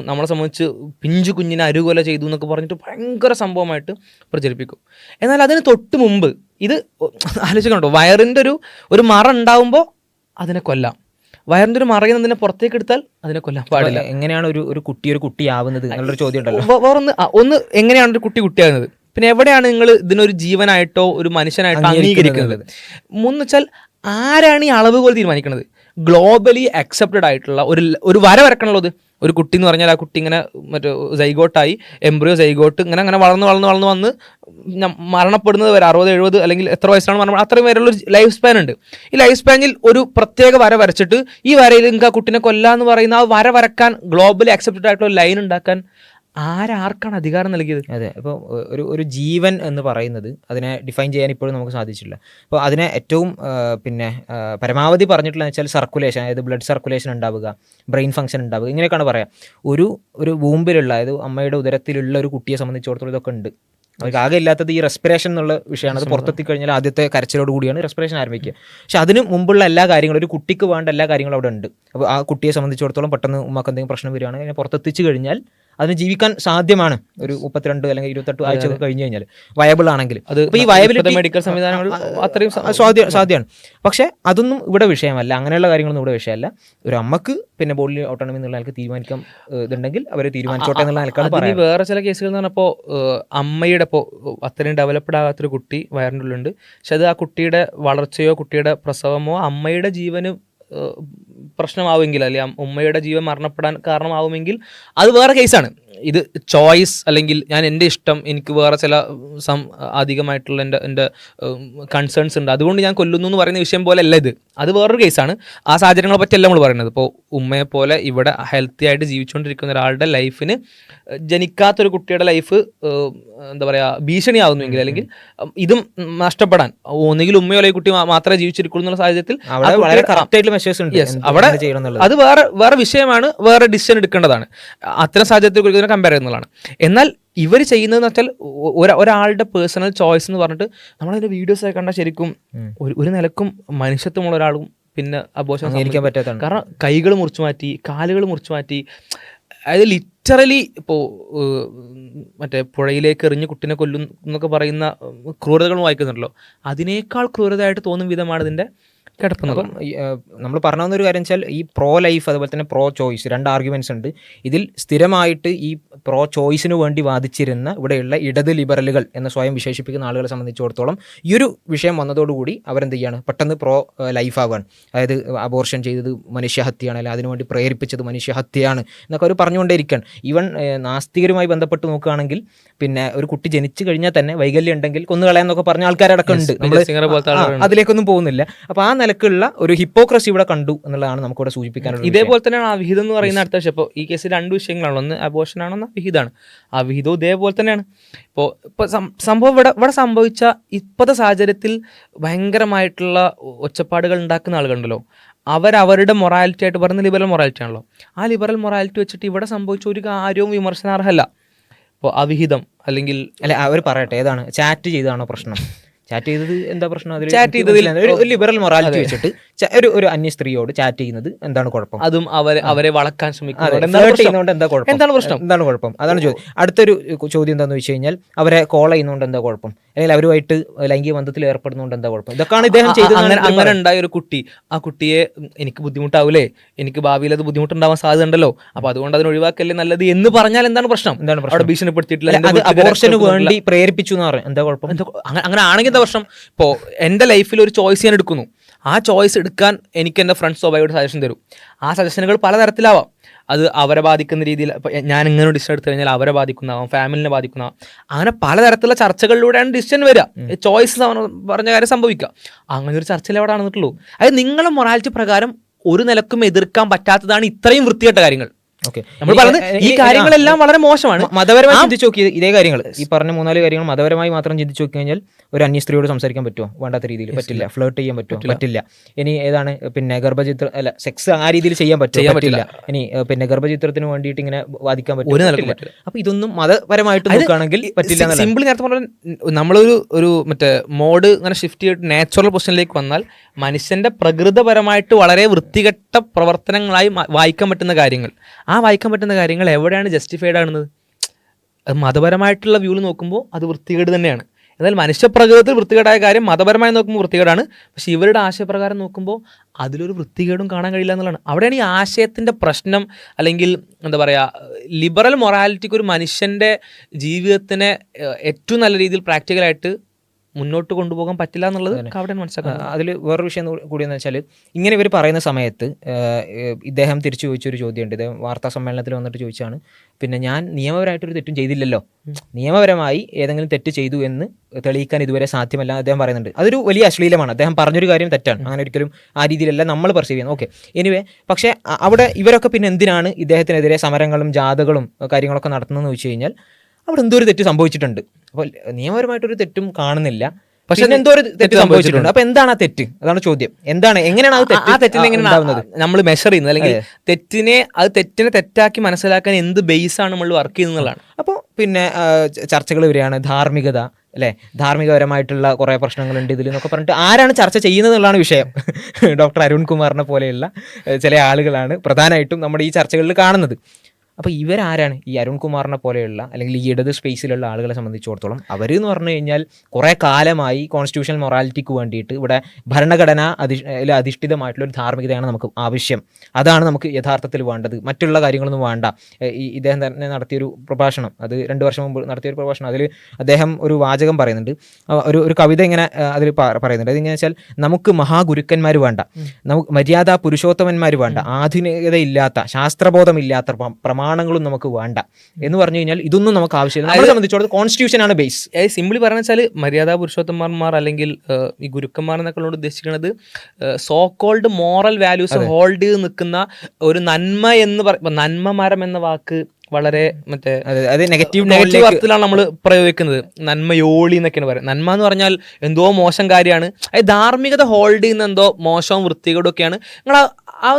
നമ്മളെ സംബന്ധിച്ച് പിഞ്ചു കുഞ്ഞിനെ അരുകൊല ചെയ്തു എന്നൊക്കെ പറഞ്ഞിട്ട് ഭയങ്കര സംഭവമായിട്ട് പ്രചരിപ്പിക്കും. എന്നാൽ അതിന് തൊട്ട് മുമ്പ് ഇത് ആലോചിക്കണോ, വയറിൻ്റെ ഒരു മറ ഉണ്ടാവുമ്പോൾ അതിനെ കൊല്ലാം, വയറിൻ്റെ ഒരു മറയിൽ നിന്ന് പുറത്തേക്ക് എടുത്താൽ അതിനെ കൊല്ലാൻ പാടില്ല. എങ്ങനെയാണ് ഒരു കുട്ടിയാവുന്നത് എന്നുള്ളൊരു ചോദ്യം ഉണ്ടല്ലോ. ഒന്ന് എങ്ങനെയാണ് ഒരു കുട്ടിയാകുന്നത്, പിന്നെ എവിടെയാണ് നിങ്ങൾ ഇതിനൊരു ജീവനായിട്ടോ ഒരു മനുഷ്യനായിട്ടോ അംഗീകരിക്കുന്നത്? മൂന്ന് വെച്ചാൽ ആരാണ് ഈ അളവുകോൽ തീരുമാനിക്കുന്നത്? ഗ്ലോബലി അക്സെപ്റ്റഡ് ആയിട്ടുള്ള ഒരു വര വരക്കണുള്ളത്. ഒരു കുട്ടി എന്ന് പറഞ്ഞാൽ ആ കുട്ടി ഇങ്ങനെ സൈഗോട്ടായി, എംബ്രിയോ സൈഗോട്ട് ഇങ്ങനെ വളർന്ന് വന്ന് മരണപ്പെടുന്നത് വരെ 60-70 അല്ലെങ്കിൽ എത്ര വയസ്സിലാണ് മരണം, അത്രയും വരെയുള്ള ഒരു ലൈഫ് സ്പാൻ ഉണ്ട്. ഈ ലൈഫ് സ്പാനിൽ ഒരു പ്രത്യേക വര വരച്ചിട്ട് ഈ വരയിൽ നിങ്ങൾക്ക് ആ കുട്ടിനെ കൊല്ലാന്ന് പറയുന്ന ആ വര വരക്കാൻ, ഗ്ലോബലി അക്സെപ്റ്റഡ് ആയിട്ടുള്ള ലൈൻ ഉണ്ടാക്കാൻ ആർക്കാണ് അധികാരം നൽകിയത്? അതെ, ഇപ്പോൾ ഒരു ജീവൻ എന്ന് പറയുന്നത് അതിനെ ഡിഫൈൻ ചെയ്യാൻ ഇപ്പോഴും നമുക്ക് സാധിച്ചില്ല. അപ്പോൾ അതിനെ ഏറ്റവും പരമാവധി പറഞ്ഞിട്ടുള്ളതെന്ന് വെച്ചാൽ സർക്കുലേഷൻ, അതായത് ബ്ലഡ് സർക്കുലേഷൻ ഉണ്ടാവുക, ബ്രെയിൻ ഫംഗ്ഷൻ ഉണ്ടാവുക, ഇങ്ങനെയൊക്കെയാണ് പറയാം. ഒരു വൂമ്പിലുള്ള, അതായത് അമ്മയുടെ ഉദരത്തിലുള്ള ഒരു കുട്ടിയെ സംബന്ധിച്ചിടത്തോളം ഇതൊക്കെ ഉണ്ട്. അവർക്ക് ആകെ ഇല്ലാത്തത് ഈ റെസ്പിറേഷൻ എന്നുള്ള വിഷയമാണ്. അത് പുറത്തെത്തി കഴിഞ്ഞാൽ ആദ്യത്തെ കരച്ചിലോട് കൂടിയാണ് റെസ്പിറേഷൻ ആരംഭിക്കുക. പക്ഷെ അതിന് മുമ്പുള്ള എല്ലാ കാര്യങ്ങളും, ഒരു കുട്ടിക്ക് വേണ്ട എല്ലാ കാര്യങ്ങളും അവിടെ ഉണ്ട്. അപ്പോൾ ആ കുട്ടിയെ സംബന്ധിച്ചിടത്തോളം പെട്ടെന്ന് ഉമ്മക്ക് എന്തെങ്കിലും പ്രശ്നം വരികയാണ്, അതിനെ പുറത്തെത്തിച്ച് കഴിഞ്ഞാൽ അതിന് ജീവിക്കാൻ സാധ്യമാണ്. ഒരു 32 അല്ലെങ്കിൽ 28 ആഴ്ച കഴിഞ്ഞ് കഴിഞ്ഞാൽ വയബിൾ ആണെങ്കിൽ. അപ്പോൾ ഈ വയബിലിറ്റി മെഡിക്കൽ സംവിധാനങ്ങൾ അത്രയും സാധ്യമാണ്. പക്ഷേ അതൊന്നും ഇവിടെ വിഷയമല്ല, അങ്ങനെയുള്ള കാര്യങ്ങളൊന്നും ഇവിടെ വിഷയമല്ല. ഒരു അമ്മക്ക് ബോഡി ഓട്ടോണമി എന്നുള്ള ആൾക്ക് തീരുമാനിക്കാം ഇതുണ്ടെങ്കിൽ അവർ തീരുമാനിച്ചോട്ടെ എന്നുള്ള ആൾക്കാണ് പറയുന്നത്. വേറെ ചില കേസുകൾ എന്ന് പറഞ്ഞപ്പോൾ അമ്മയുടെ അത്രയും ഡെവലപ്ഡ് ആകാത്തൊരു കുട്ടി വയറിൻ്റെ ഉള്ളുണ്ട്, പക്ഷെ അത് ആ കുട്ടിയുടെ വളർച്ചയോ കുട്ടിയുടെ പ്രസവമോ അമ്മയുടെ ജീവന് പ്രശ്നമാവുമെങ്കിൽ, അല്ലെങ്കിൽ ഉമ്മയുടെ ജീവൻ മരണപ്പെടാൻ കാരണമാവുമെങ്കിൽ അത് വേറെ കേസാണ്. ഇത് ചോയ്സ്, അല്ലെങ്കിൽ എൻ്റെ ഇഷ്ടം, എനിക്ക് വേറെ ചില അധികമായിട്ടുള്ള എൻ്റെ കൺസേൺസ് ഉണ്ട്, അതുകൊണ്ട് ഞാൻ കൊല്ലുന്നു എന്ന് പറയുന്ന വിഷയം പോലെ അല്ല ഇത്. അത് വേറൊരു കേസാണ്. ആ സാഹചര്യങ്ങളെ പറ്റിയല്ല നമ്മൾ പറയുന്നത്. ഇപ്പോൾ ഉമ്മയെ പോലെ ഇവിടെ ഹെൽത്തി ആയിട്ട് ജീവിച്ചുകൊണ്ടിരിക്കുന്ന ഒരാളുടെ ലൈഫിന് ജനിക്കാത്തൊരു കുട്ടിയുടെ ലൈഫ് എന്താ പറയുക ഭീഷണിയാവുന്നുവെങ്കിൽ, അല്ലെങ്കിൽ ഇതും നഷ്ടപ്പെടാൻ ഒന്നുകിൽ ഉമ്മയോ അല്ലെങ്കിൽ കുട്ടി മാത്രമേ ജീവിച്ചിരിക്കുള്ളൂ എന്നുള്ള സാഹചര്യത്തിൽ അവിടെ അത് വേറെ വിഷയമാണ്, വേറെ ഡിസിഷൻ എടുക്കേണ്ടതാണ്. അത്തരം സാഹചര്യത്തിൽ കമ്പയർ ചെയ്യുന്നതാണ്. എന്നാൽ ഇവർ ചെയ്യുന്നതെന്ന് വെച്ചാൽ ഒരാളുടെ പേഴ്സണൽ ചോയ്സ് എന്ന് പറഞ്ഞിട്ട് നമ്മളതിൻ്റെ വീഡിയോസ് കണ്ടാൽ ശരിക്കും ഒരു നിലക്കും മനുഷ്യത്വമുള്ള ഒരാളും പിന്നെ അബോർഷൻ അംഗീകരിക്കാൻ പറ്റാത്തതാണ്. കാരണം കൈകൾ മുറിച്ചു മാറ്റി, കാലുകൾ മുറിച്ചു മാറ്റി, അതായത് ലിറ്ററലി ഇപ്പോൾ മറ്റേ പുഴയിലേക്ക് എറിഞ്ഞ് കുട്ടിനെ കൊല്ലും എന്നൊക്കെ പറയുന്ന ക്രൂരതകൾ വായിക്കുന്നുണ്ടല്ലോ, അതിനേക്കാൾ ക്രൂരതയായിട്ട് തോന്നും വിധമാണ് ഇതിൻ്റെ കിടക്കുന്നത്. അപ്പം നമ്മൾ പറഞ്ഞു ഒരു കാര്യം വെച്ചാൽ ഈ പ്രോ ലൈഫ് അതുപോലെ തന്നെ പ്രോ ചോയ്സ് 2 ആർഗ്യുമെന്റ്സ് ഉണ്ട്. ഇതിൽ സ്ഥിരമായിട്ട് ഈ പ്രോ ചോയ്സിന് വേണ്ടി വാദിച്ചിരുന്ന ഇവിടെയുള്ള ഇടത് ലിബറലുകൾ എന്ന് സ്വയം വിശേഷിപ്പിക്കുന്ന ആളുകളെ സംബന്ധിച്ചിടത്തോളം ഈ ഒരു വിഷയം വന്നതോടുകൂടി അവരെന്ത് ചെയ്യാണ്, പെട്ടെന്ന് പ്രോ ലൈഫ് ആവുകയാണ്. അതായത് അബോർഷൻ ചെയ്തത് മനുഷ്യഹത്യയാണ്, അല്ലെങ്കിൽ അതിനുവേണ്ടി പ്രേരിപ്പിച്ചത് മനുഷ്യഹത്യയാണ് എന്നൊക്കെ അവർ പറഞ്ഞുകൊണ്ടേയിരിക്കുകയാണ്. ഈവൻ നാസ്തികരുമായി ബന്ധപ്പെട്ട് നോക്കുകയാണെങ്കിൽ പിന്നെ ഒരു കുട്ടി ജനിച്ചു കഴിഞ്ഞാൽ തന്നെ വൈകല്യം ഉണ്ടെങ്കിൽ കൊന്നുകളയാന്നൊക്കെ പറഞ്ഞ ആൾക്കാരടക്കം ഉണ്ട്. നമ്മൾ അതിലേക്കൊന്നും പോകുന്നില്ല. അപ്പോൾ ആ നിലക്കുള്ള ഒരു ഹിപ്പോക്രസി ഇവിടെ കണ്ടു എന്നുള്ളതാണ് നമുക്കിവിടെ സൂചിപ്പിക്കാനുള്ളത്. ഇതേപോലെ തന്നെയാണ് അവിഹിതം എന്ന് പറയുന്ന അടുത്ത വിഷയം. ഇപ്പോൾ ഈ കേസിൽ 2 വിഷയങ്ങളാണ്. ഒന്ന് അബോർഷൻ ആണെന്ന് അവിഹിതമാണ്. അവിഹിതവും ഇതേപോലെ തന്നെയാണ്. ഇപ്പോൾ സംഭവം ഇവിടെ സംഭവിച്ച ഇപ്പോഴത്തെ സാഹചര്യത്തിൽ ഭയങ്കരമായിട്ടുള്ള ഒച്ചപ്പാടുകൾ ഉണ്ടാക്കുന്ന ആളുകളുണ്ടല്ലോ, അവരവരുടെ മൊറാലിറ്റി ആയിട്ട് പറയുന്ന ലിബറൽ മൊറാലിറ്റി ആണല്ലോ. ആ ലിബറൽ മൊറാലിറ്റി വെച്ചിട്ട് ഇവിടെ സംഭവിച്ച ഒരു കാര്യവും വിമർശനാർഹമല്ല. ഇപ്പോൾ അവിഹിതം അല്ലെങ്കിൽ അല്ല, അവർ പറയട്ടെ ഏതാണ് ചാറ്റ് ചെയ്തതാണോ പ്രശ്നം? ചാറ്റ് ചെയ്തത് എന്താ പ്രശ്നം? അതിൽ ചാറ്റ് ചെയ്തതിൽ ഒരു ലിബറൽ മൊറാലിറ്റി വെച്ചിട്ട് ഒരു അന്യ സ്ത്രീയോട് ചാറ്റ് ചെയ്യുന്നത് എന്താണ് കുഴപ്പം? അതും അവരെ വളക്കാൻ ശ്രമിക്കുന്നത് എന്താണ് കുഴപ്പം? എന്താണ് കുഴപ്പം? അതാണ് ചോദ്യം. അടുത്തൊരു ചോദ്യം എന്താണെന്ന് വെച്ച് കഴിഞ്ഞാൽ അവരെ കോൾ ചെയ്യുന്നതുകൊണ്ട് എന്താ കുഴപ്പം? അല്ലെങ്കിൽ അവരുമായിട്ട് ലൈംഗിക ബന്ധത്തിൽ ഏർപ്പെടുന്നതുകൊണ്ട് എന്താ കുഴപ്പം? ഇതൊക്കെയാണ് ഇദ്ദേഹം ചെയ്തത്. അങ്ങനെ ഉണ്ടായ ഒരു കുട്ടി, ആ കുട്ടിയെ എനിക്ക് ബുദ്ധിമുട്ടാവൂലേ, എനിക്ക് ഭാവിയിൽ അത് ബുദ്ധിമുട്ടുണ്ടാവാൻ സാധ്യത ഉണ്ടല്ലോ, അപ്പൊ അതുകൊണ്ട് അതിന് ഒഴിവാക്കല്ലേ നല്ലത് എന്ന് പറഞ്ഞാൽ എന്താണ് പ്രശ്നം? അവിടെ ഭീഷണിപ്പെടുത്തിയിട്ടില്ല, അബോർഷന് വേണ്ടി പ്രേരിപ്പിച്ചു എന്ന് പറയാം, എന്താ കുഴപ്പം? അങ്ങനെ ആണെങ്കിൽ എന്താ പ്രശ്നം? ഇപ്പോൾ എൻ്റെ ലൈഫിൽ ഒരു ചോയ്സ് ഞാൻ എടുക്കുന്നു, ആ ചോയ്സ് എടുക്കാൻ എനിക്ക് എൻ്റെ ഫ്രണ്ട്സ് സ്വാഭാവികമായിട്ട് സജഷൻ തരും. ആ സജഷനുകൾ പലതരത്തിലാവാം. അത് അവരെ ബാധിക്കുന്ന രീതിയിൽ, ഇപ്പോൾ ഞാൻ ഇങ്ങനെ ഡിസിഷൻ എടുത്തു കഴിഞ്ഞാൽ അവരെ ബാധിക്കുന്നതാവാം, ഫാമിലിനെ ബാധിക്കുന്നതാവാം. അങ്ങനെ പലതരത്തിലുള്ള ചർച്ചകളിലൂടെയാണ് ഡിസിഷൻ വരിക, ചോയ്സ് പറഞ്ഞ കാര്യം സംഭവിക്കുക. അങ്ങനെ ഒരു ചർച്ചയിൽ എവിടെ നടന്നിട്ടുള്ളൂ. അത് നിങ്ങളെ മൊറാലിറ്റി പ്രകാരം ഒരു നിലക്കും എതിർക്കാൻ പറ്റാത്തതാണ് ഇത്രയും വൃത്തികെട്ട കാര്യങ്ങൾ. നമ്മൾ പറഞ്ഞത് ഈ കാര്യങ്ങളെല്ലാം വളരെ മോശമാണ്. മതപരമായി ചിന്തിച്ചു നോക്കി ഇതേ കാര്യങ്ങൾ, ഈ പറഞ്ഞ 3-4 കാര്യങ്ങൾ മതപരമായി മാത്രം ചിന്തിച്ചു നോക്കി കഴിഞ്ഞാൽ ഒരു അന്യ സ്ത്രീയോട് സംസാരിക്കാൻ പറ്റുമോ? വേണ്ടാത്ത രീതിയിൽ പറ്റില്ല. ഫ്ലേർട്ട് ചെയ്യാൻ പറ്റുമോ? പറ്റില്ല. ഇനി ഏതാണ് പിന്നെ ഗർഭചിത്രം, അല്ല സെക്സ് ആ രീതിയിൽ ചെയ്യാൻ പറ്റില്ല. ഇനി പിന്നെ ഗർഭചിത്രത്തിന് വേണ്ടിയിട്ട് ഇങ്ങനെ വാദിക്കാൻ പറ്റില്ല. അപ്പൊ ഇതൊന്നും മതപരമായിട്ട് നോക്കുകയാണെങ്കിൽ പറ്റില്ല. സിമ്പിൾ നേരത്തെ പറഞ്ഞാൽ നമ്മളൊരു മറ്റേ മോഡ് ഇങ്ങനെ ഷിഫ്റ്റ് ചെയ്തിട്ട് നാച്ചുറൽ പൊസിഷനിലേക്ക് വന്നാൽ മനുഷ്യന്റെ പ്രകൃതപരമായിട്ട് വളരെ വൃത്തികെട്ട പ്രവർത്തനങ്ങളായി വായിക്കാൻ പറ്റുന്ന കാര്യങ്ങൾ, ആ വായിക്കാൻ പറ്റുന്ന കാര്യങ്ങൾ എവിടെയാണ് ജസ്റ്റിഫൈഡ് ആകുന്നത്? അത് മതപരമായിട്ടുള്ള വ്യൂവിൽ നോക്കുമ്പോൾ അത് വൃത്തികേട് തന്നെയാണ്. എന്നാൽ മനുഷ്യപ്രകൃതത്തിൽ വൃത്തികേടായ കാര്യം മതപരമായി നോക്കുമ്പോൾ വൃത്തികേടാണ്. പക്ഷെ ഇവരുടെ ആശയപ്രകാരം നോക്കുമ്പോൾ അതിലൊരു വൃത്തികേടും കാണാൻ കഴിയില്ല എന്നുള്ളതാണ്. അവിടെയാണ് ഈ ആശയത്തിൻ്റെ പ്രശ്നം. അല്ലെങ്കിൽ എന്താ പറയുക, ലിബറൽ മൊറാലിറ്റിക്ക് ഒരു മനുഷ്യൻ്റെ ജീവിതത്തിനെ ഏറ്റവും നല്ല രീതിയിൽ പ്രാക്ടിക്കലായിട്ട് മുന്നോട്ട് കൊണ്ടുപോകാൻ പറ്റില്ല എന്നുള്ളത് അവിടെ മനസ്സിലാക്കാം. അതിൽ വേറൊരു വിഷയം കൂടി എന്ന് വെച്ചാൽ, ഇങ്ങനെ ഇവർ പറയുന്ന സമയത്ത് ഇദ്ദേഹം തിരിച്ചു ചോദിച്ചൊരു ചോദ്യമുണ്ട്. ഇദ്ദേഹം വാർത്താ സമ്മേളനത്തിൽ വന്നിട്ട് ചോദിച്ചാണ്, പിന്നെ ഞാൻ നിയമപരമായിട്ടൊരു തെറ്റും ചെയ്തില്ലല്ലോ, നിയമപരമായി ഏതെങ്കിലും തെറ്റ് ചെയ്തു എന്ന് തെളിയിക്കാൻ ഇതുവരെ സാധ്യമല്ല അദ്ദേഹം പറയുന്നുണ്ട്. അതൊരു വലിയ അശ്ലീലമാണ്. അദ്ദേഹം പറഞ്ഞൊരു കാര്യം തെറ്റാണ്. അങ്ങനെ ഒരിക്കലും ആ രീതിയിലല്ല നമ്മൾ പെർസീവ് ചെയ്യുന്നത്. ഓക്കെ, എനിവേ, പക്ഷേ അവിടെ ഇവരൊക്കെ പിന്നെ എന്തിനാണ് ഇദ്ദേഹത്തിനെതിരെ സമരങ്ങളും ജാഥകളും കാര്യങ്ങളൊക്കെ നടത്തുന്നതെന്ന് വെച്ച് കഴിഞ്ഞാൽ അവിടെ എന്തോ ഒരു തെറ്റ് സംഭവിച്ചിട്ടുണ്ട്. അപ്പോൾ നിയമപരമായിട്ടൊരു തെറ്റും കാണുന്നില്ല, പക്ഷെ എന്തോ ഒരു തെറ്റ് സംഭവിച്ചിട്ടുണ്ട്. അപ്പൊ എന്താണ് ആ തെറ്റ്? അതാണ് ചോദ്യം. എന്താണ്, എങ്ങനെയാണ് ആ തെറ്റിനെ എങ്ങനെയാണ് നമ്മൾ മെഷർ ചെയ്യുന്നത്? അല്ലെങ്കിൽ തെറ്റിനെ തെറ്റാക്കി മനസ്സിലാക്കാൻ എന്ത് ബേസാണ് നമ്മൾ വർക്ക് ചെയ്യുന്നതാണ്. അപ്പോൾ പിന്നെ ചർച്ചകൾ വരികയാണ്, ധാർമ്മികത അല്ലേ, ധാർമ്മികപരമായിട്ടുള്ള കുറേ പ്രശ്നങ്ങളുണ്ട് ഇതിൽ എന്നൊക്കെ പറഞ്ഞിട്ട് ആരാണ് ചർച്ച ചെയ്യുന്നത് എന്നുള്ളതാണ് വിഷയം. ഡോക്ടർ അരുൺകുമാറിനെ പോലെയുള്ള ചില ആളുകളാണ് പ്രധാനമായിട്ടും നമ്മുടെ ഈ ചർച്ചകളിൽ കാണുന്നത്. അപ്പോൾ ഇവരാരാണ്? ഈ അരുൺകുമാറിനെ പോലെയുള്ള അല്ലെങ്കിൽ ഈ ഇടത് സ്പേസിലുള്ള ആളുകളെ സംബന്ധിച്ചിടത്തോളം അവരെന്ന് പറഞ്ഞു കഴിഞ്ഞാൽ കുറേ കാലമായി കോൺസ്റ്റിറ്റ്യൂഷണൽ മൊറാലിറ്റിക്ക് വേണ്ടിയിട്ട് ഇവിടെ ഭരണഘടന അധിഷ്ഠിതമായിട്ടുള്ള ഒരു ധാർമ്മികതയാണ് നമുക്ക് ആവശ്യം. അതാണ് നമുക്ക് യഥാർത്ഥത്തിൽ വേണ്ടത്, മറ്റുള്ള കാര്യങ്ങളൊന്നും വേണ്ട. ഇദ്ദേഹം തന്നെ നടത്തിയൊരു പ്രഭാഷണം, അത് 2 വർഷം മുമ്പ് നടത്തിയൊരു പ്രഭാഷണം, അതിൽ അദ്ദേഹം ഒരു വാചകം പറയുന്നുണ്ട്, ഒരു കവിത ഇങ്ങനെ അതിൽ പറയുന്നുണ്ട്. അതെങ്ങനെ വെച്ചാൽ, നമുക്ക് മഹാഗുരുക്കന്മാർ വേണ്ട, നമുക്ക് മര്യാദാ പുരുഷോത്തമന്മാർ വേണ്ട, ആധുനികതയില്ലാത്ത ശാസ്ത്രബോധമില്ലാത്ത പ്രമാണങ്ങളും നമുക്ക് വേണ്ട എന്ന് പറഞ്ഞു കഴിഞ്ഞാൽ ഇതൊന്നും നമുക്ക് ആവശ്യമില്ല. നമ്മളെ സംബന്ധിച്ചിടത്തോളം കോൺസ്റ്റിറ്റ്യൂഷൻ ആണ് ബേസ്. സിംപിളി പറഞ്ഞു വെച്ചാൽ മര്യാദാ പുരുഷോത്തമന്മാർ അല്ലെങ്കിൽ ഈ ഗുരുക്കന്മാർ എന്നൊക്കെ ഉദ്ദേശിക്കുന്നത് so called moral values hold ചെയ്ത് നിൽക്കുന്ന ഒരു നന്മ എന്ന് നന്മ മരം എന്ന വാക്ക് വളരെ മറ്റേ നെഗറ്റീവ് അർത്ഥത്തിലാണ് നമ്മൾ പ്രയോഗിക്കുന്നത്. നന്മയോളി എന്നൊക്കെയാണ് പറയുന്നത്. നന്മ എന്ന് പറഞ്ഞാൽ എന്തോ മോശം കാര്യമാണ്. ധാർമ്മികത ഹോൾഡ് ചെയ്യുന്ന എന്തോ മോശവും വൃത്തികേടും ഒക്കെയാണ്.